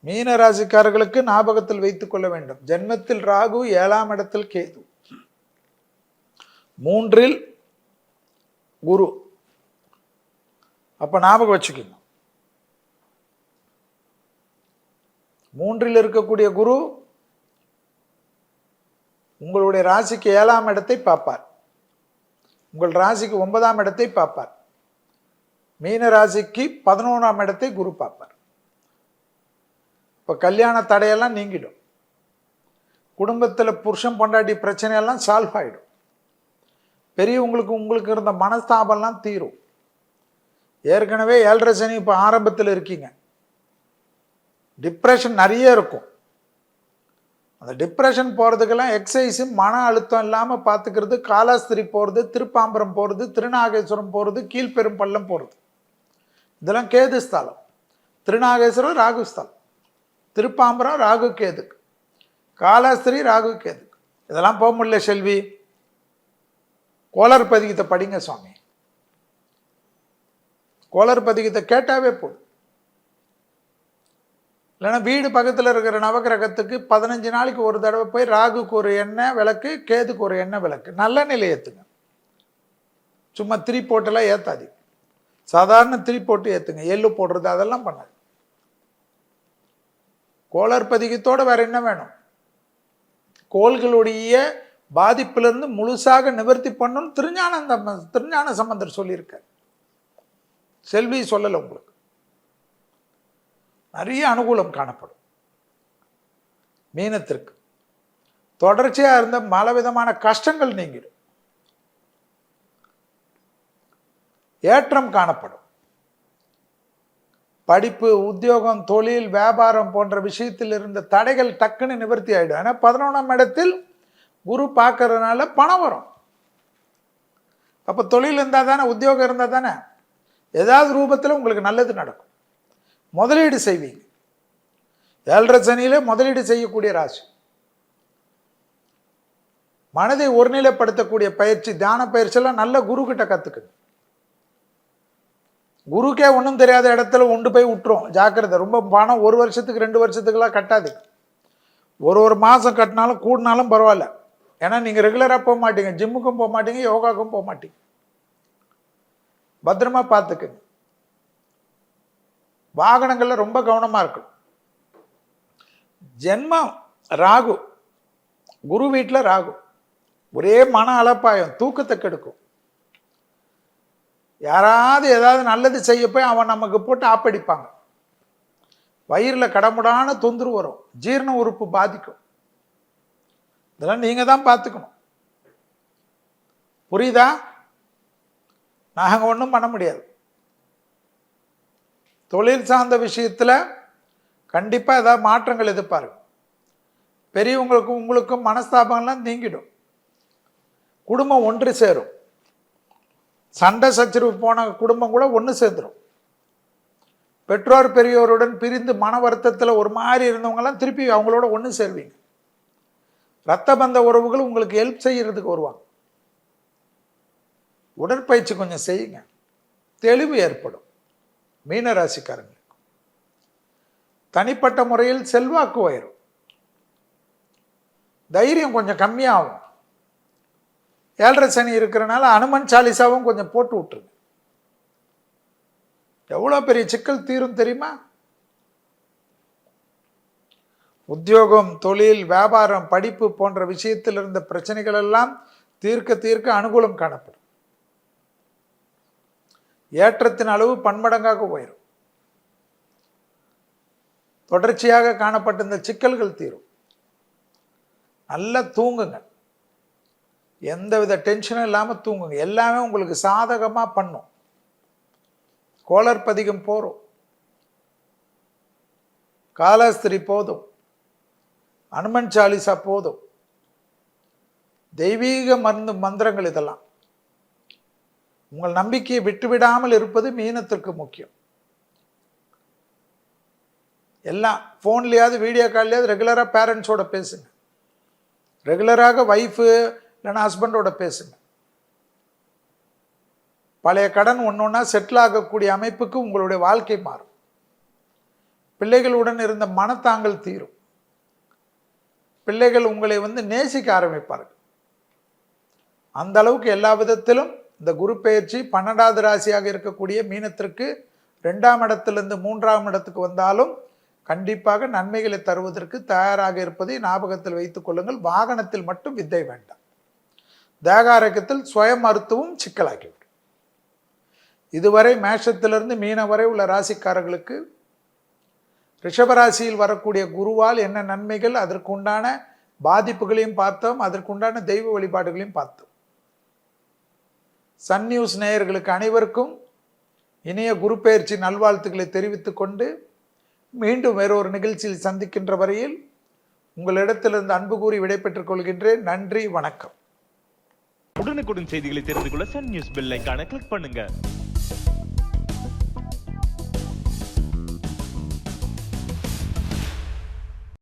மீன ராசிக்காரர்களுக்கு ஞாபகத்தில் வைத்துக் கொள்ள வேண்டும், ஜென்மத்தில் ராகு, 7ஆம் இடத்தில் கேது, 3இல் குரு. அப்ப ஞாபகம் வச்சுக்கோங்க, 3இல் இருக்கக்கூடிய குரு உங்களுடைய ராசிக்கு 7ஆம் இடத்தை பார்ப்பார், உங்கள் ராசிக்கு 9ஆம் இடத்தை பார்ப்பார், மீன ராசிக்கு 11ஆம் இடத்தை குரு பார்ப்பார். இப்போ கல்யாண தடையெல்லாம் நீங்கிடும். குடும்பத்தில் புருஷன் பொண்டாட்டி பிரச்சனையெல்லாம் சால்வ் ஆகிடும். உங்களுக்கு இருந்த மனஸ்தாபம்லாம் தீரும். ஏற்கனவே 7.5 சனி இப்போ ஆரம்பத்தில் இருக்கீங்க. டிப்ரெஷன் நிறைய இருக்கும். அந்த டிப்ரெஷன் போகிறதுக்கெல்லாம் எக்ஸசைஸு, மன அழுத்தம் இல்லாமல் பார்த்துக்கிறது, காலாஸ்திரி போகிறது, திருப்பாம்பரம் போகிறது, திருநாகேஸ்வரம் போகிறது, கீழ்பெரும்பள்ளம் போகிறது, இதெல்லாம் கேது ஸ்தலம். திருநாகேஸ்வரம் ராகு ஸ்தலம், திருப்பாம்பரம் ராகு கேதுக்கு, காலாஸ்திரி ராகு கேதுக்கு. இதெல்லாம் போக முடியல செல்வி, கோளர் பதிகத்தை படிங்க சுவாமி. கோளர் பதிகத்தை கேட்டாவே போதும். இல்லைன்னா வீடு பக்கத்தில் இருக்கிற நவகிரகத்துக்கு 15 நாளைக்கு ஒரு தடவை போய் ராகுக்கு ஒரு எண்ணெய் விளக்கு, கேதுக்கு ஒரு எண்ணெய் விளக்கு, நல்ல நிலை ஏற்றுங்க. சும்மா 3 போட்டெல்லாம் ஏற்றாதீங்க. சாதாரண திரி போட்டு ஏற்றுங்க, எள்ளு போடுறது அதெல்லாம் பண்ணாது. கோளார் பதிகத்தோடு வேற என்ன வேணும்? கோள்களுடைய பாதிப்பிலிருந்து முழுசாக நிவர்த்தி பண்ணணும் திருஞான சம்பந்தர் சொல்லியிருக்கார். செல்வி சொல்லலை உங்களுக்கு. நிறைய அனுகூலம் காணப்படும் மீனத்திற்கு. தொடர்ச்சியா இருந்த பல விதமான கஷ்டங்கள் நீங்கிடும், ஏற்றம் காணப்படும். படிப்பு, உத்தியோகம், தொழில், வியாபாரம் போன்ற விஷயத்தில் இருந்த தடைகள் டக்குன்னு நிவர்த்தி ஆயிடும். ஏன்னா 11ஆம் இடத்தில் குரு பார்க்கறதுனால பணம் வரும். அப்ப தொழில் இருந்தா தானே, உத்தியோகம் இருந்தா தானே ஏதாவது ரூபத்தில் உங்களுக்கு நல்லது நடக்கும். முதலீடு செய்வீங்க. 7.5 சனியில முதலீடு செய்யக்கூடிய ராசி. மனதை ஒருநிலைப்படுத்தக்கூடிய பயிற்சி, தியான பயிற்சியெல்லாம் நல்ல குரு கிட்ட கத்துக்கணும். குருக்கே ஒன்றும் தெரியாத இடத்துல கொண்டு போய் விட்டுரும். ஜாக்கிரதை. ரொம்ப பணம் 1 வருஷத்துக்கு 2 வருஷத்துக்குலாம் கட்டாது. ஒரு மாதம் கட்டினாலும் கூடினாலும் பரவாயில்ல. ஏன்னா நீங்கள் ரெகுலராக போக மாட்டீங்க, ஜிம்முக்கும் போக மாட்டீங்க, யோகாவுக்கும் போக மாட்டீங்க. பத்திரமா பார்த்துக்குங்க. வாகனங்கள்ல ரொம்ப கவனமாக இருக்கணும். ஜென்மம் ராகு, குரு வீட்டில் ராகு. ஒரே மன அலப்பாயம், தூக்கத்தை கெடுக்கும். யாராவது ஏதாவது நல்லது செய்ய போய் அவன் நமக்கு போட்டு ஆப்படிப்பாங்க. வயிறில் கடமுடான தொந்தரவு வரும், ஜீரண உறுப்பு பாதிக்கும். இதெல்லாம் நீங்க தான் பார்த்துக்கணும். புரியுதா? நாங்கள் ஒன்றும் பண்ண முடியாது. தொழில் சார்ந்த விஷயத்தில் கண்டிப்பாக ஏதாவது மாற்றங்கள் எதிர்பாருங்க. பெரியவங்களுக்கும் உங்களுக்கும் மனஸ்தாபங்கள்லாம் நீங்கிடும். குடும்பம் ஒன்று சேரும். சண்டை சச்சரவு போன குடும்பம் கூட ஒன்று சேர்ந்துடும். பெற்றோர் பெரியோருடன் பிரிந்து மன வருத்தத்தில் ஒரு மாதிரி இருந்தவங்கலாம் திருப்பி அவங்களோட ஒன்று சேருவீங்க. இரத்த பந்த உறவுகள் உங்களுக்கு ஹெல்ப் செய்யறதுக்கு வருவாங்க. உடற்பயிற்சி கொஞ்சம் செய்யுங்க, தெளிவு ஏற்படும். மீன ராசிக்காரங்களுக்கு தனிப்பட்ட முறையில் செல்வாக்கு உயரும். தைரியம் கொஞ்சம் கம்மியாகும். 7.5 சனி இருக்கிறனால அனுமன் சாலிசாவும் கொஞ்சம் போட்டு விட்டுருங்க. எவ்வளோ பெரிய சிக்கல் தீரும் தெரியுமா? உத்தியோகம், தொழில், வியாபாரம், படிப்பு போன்ற விஷயத்தில் இருந்த பிரச்சனைகள் எல்லாம் தீர்க்க அனுகூலம் காணப்படும். ஏற்றத்தின் அளவு பன்மடங்காக உயரும். தொடர்ச்சியாக காணப்பட்ட இந்த சிக்கல்கள் தீரும். நல்லா தூங்குங்க, எந்தவித டென்ஷனும் இல்லாமல் தூங்குங்க. எல்லாமே உங்களுக்கு சாதகமாக பண்ணும். கோளர் பதிகம் போறோம், காலாஸ்திரி போதும், அனுமன் சாலிசா போதும், தெய்வீக மந்திரங்கள் இதெல்லாம். உங்கள் நம்பிக்கையை விட்டுவிடாமல் இருப்பது மீனத்திற்கு முக்கியம். எல்லாம் ஃபோன்லையாவது வீடியோ கால்லையாவது ரெகுலராக பேரண்ட்ஸோட பேசுங்க. ரெகுலராக ஒய்ஃபு இல்லைன்னா ஹஸ்பண்டோட பேசுங்க. பழைய கடன் ஒன்றா செட்டில் ஆகக்கூடிய அமைப்புக்கு உங்களுடைய வாழ்க்கை மாறும். பிள்ளைகளுடன் இருந்த மனத்தாங்கல் தீரும். பிள்ளைகள் உங்களை நேசிக்க ஆரம்பிப்பார்கள். அந்த அளவுக்கு எல்லா விதத்திலும் இந்த குரு பெயர்ச்சி 12வது ராசியாக இருக்கக்கூடிய மீனத்திற்கு 2ஆம் இடத்திலிருந்து 3ஆம் இடத்துக்கு வந்தாலும் கண்டிப்பாக நன்மைகளை தருவதற்கு தயாராக இருப்பதை ஞாபகத்தில் வைத்துக் கொள்ளுங்கள். வாகனத்தில் மட்டும் வித்தை வேண்டாம். தேக ஆரோக்கியத்தில் சுய மருத்துவம் சிக்கலாகிவிடும். இதுவரை மேஷத்திலிருந்து மீனம் வரை உள்ள ராசிக்காரர்களுக்கு ரிஷபராசியில் வரக்கூடிய குருவால் என்ன நன்மைகள், அதற்குண்டான பாதிப்புகளையும் பார்த்தோம், அதற்குண்டான தெய்வ வழிபாடுகளையும் பார்த்தோம். சன் நியூஸ் நேயர்களுக்கு அனைவருக்கும் இனிய குரு பெயர்ச்சி நல்வாழ்த்துக்களை தெரிவித்துக் கொண்டு மீண்டும் வேறொரு நிகழ்ச்சியில் சந்திக்கின்ற வரையில் உங்களிடத்திலிருந்து அன்பு கூறி விடைபெற்றுக் கொள்கின்றேன். நன்றி, வணக்கம். உடனுக்குடன் செய்திகளை தெரிந்து கொள்ள சன் நியூஸ் பெல் ஐகானை கிளிக் பண்ணுங்க.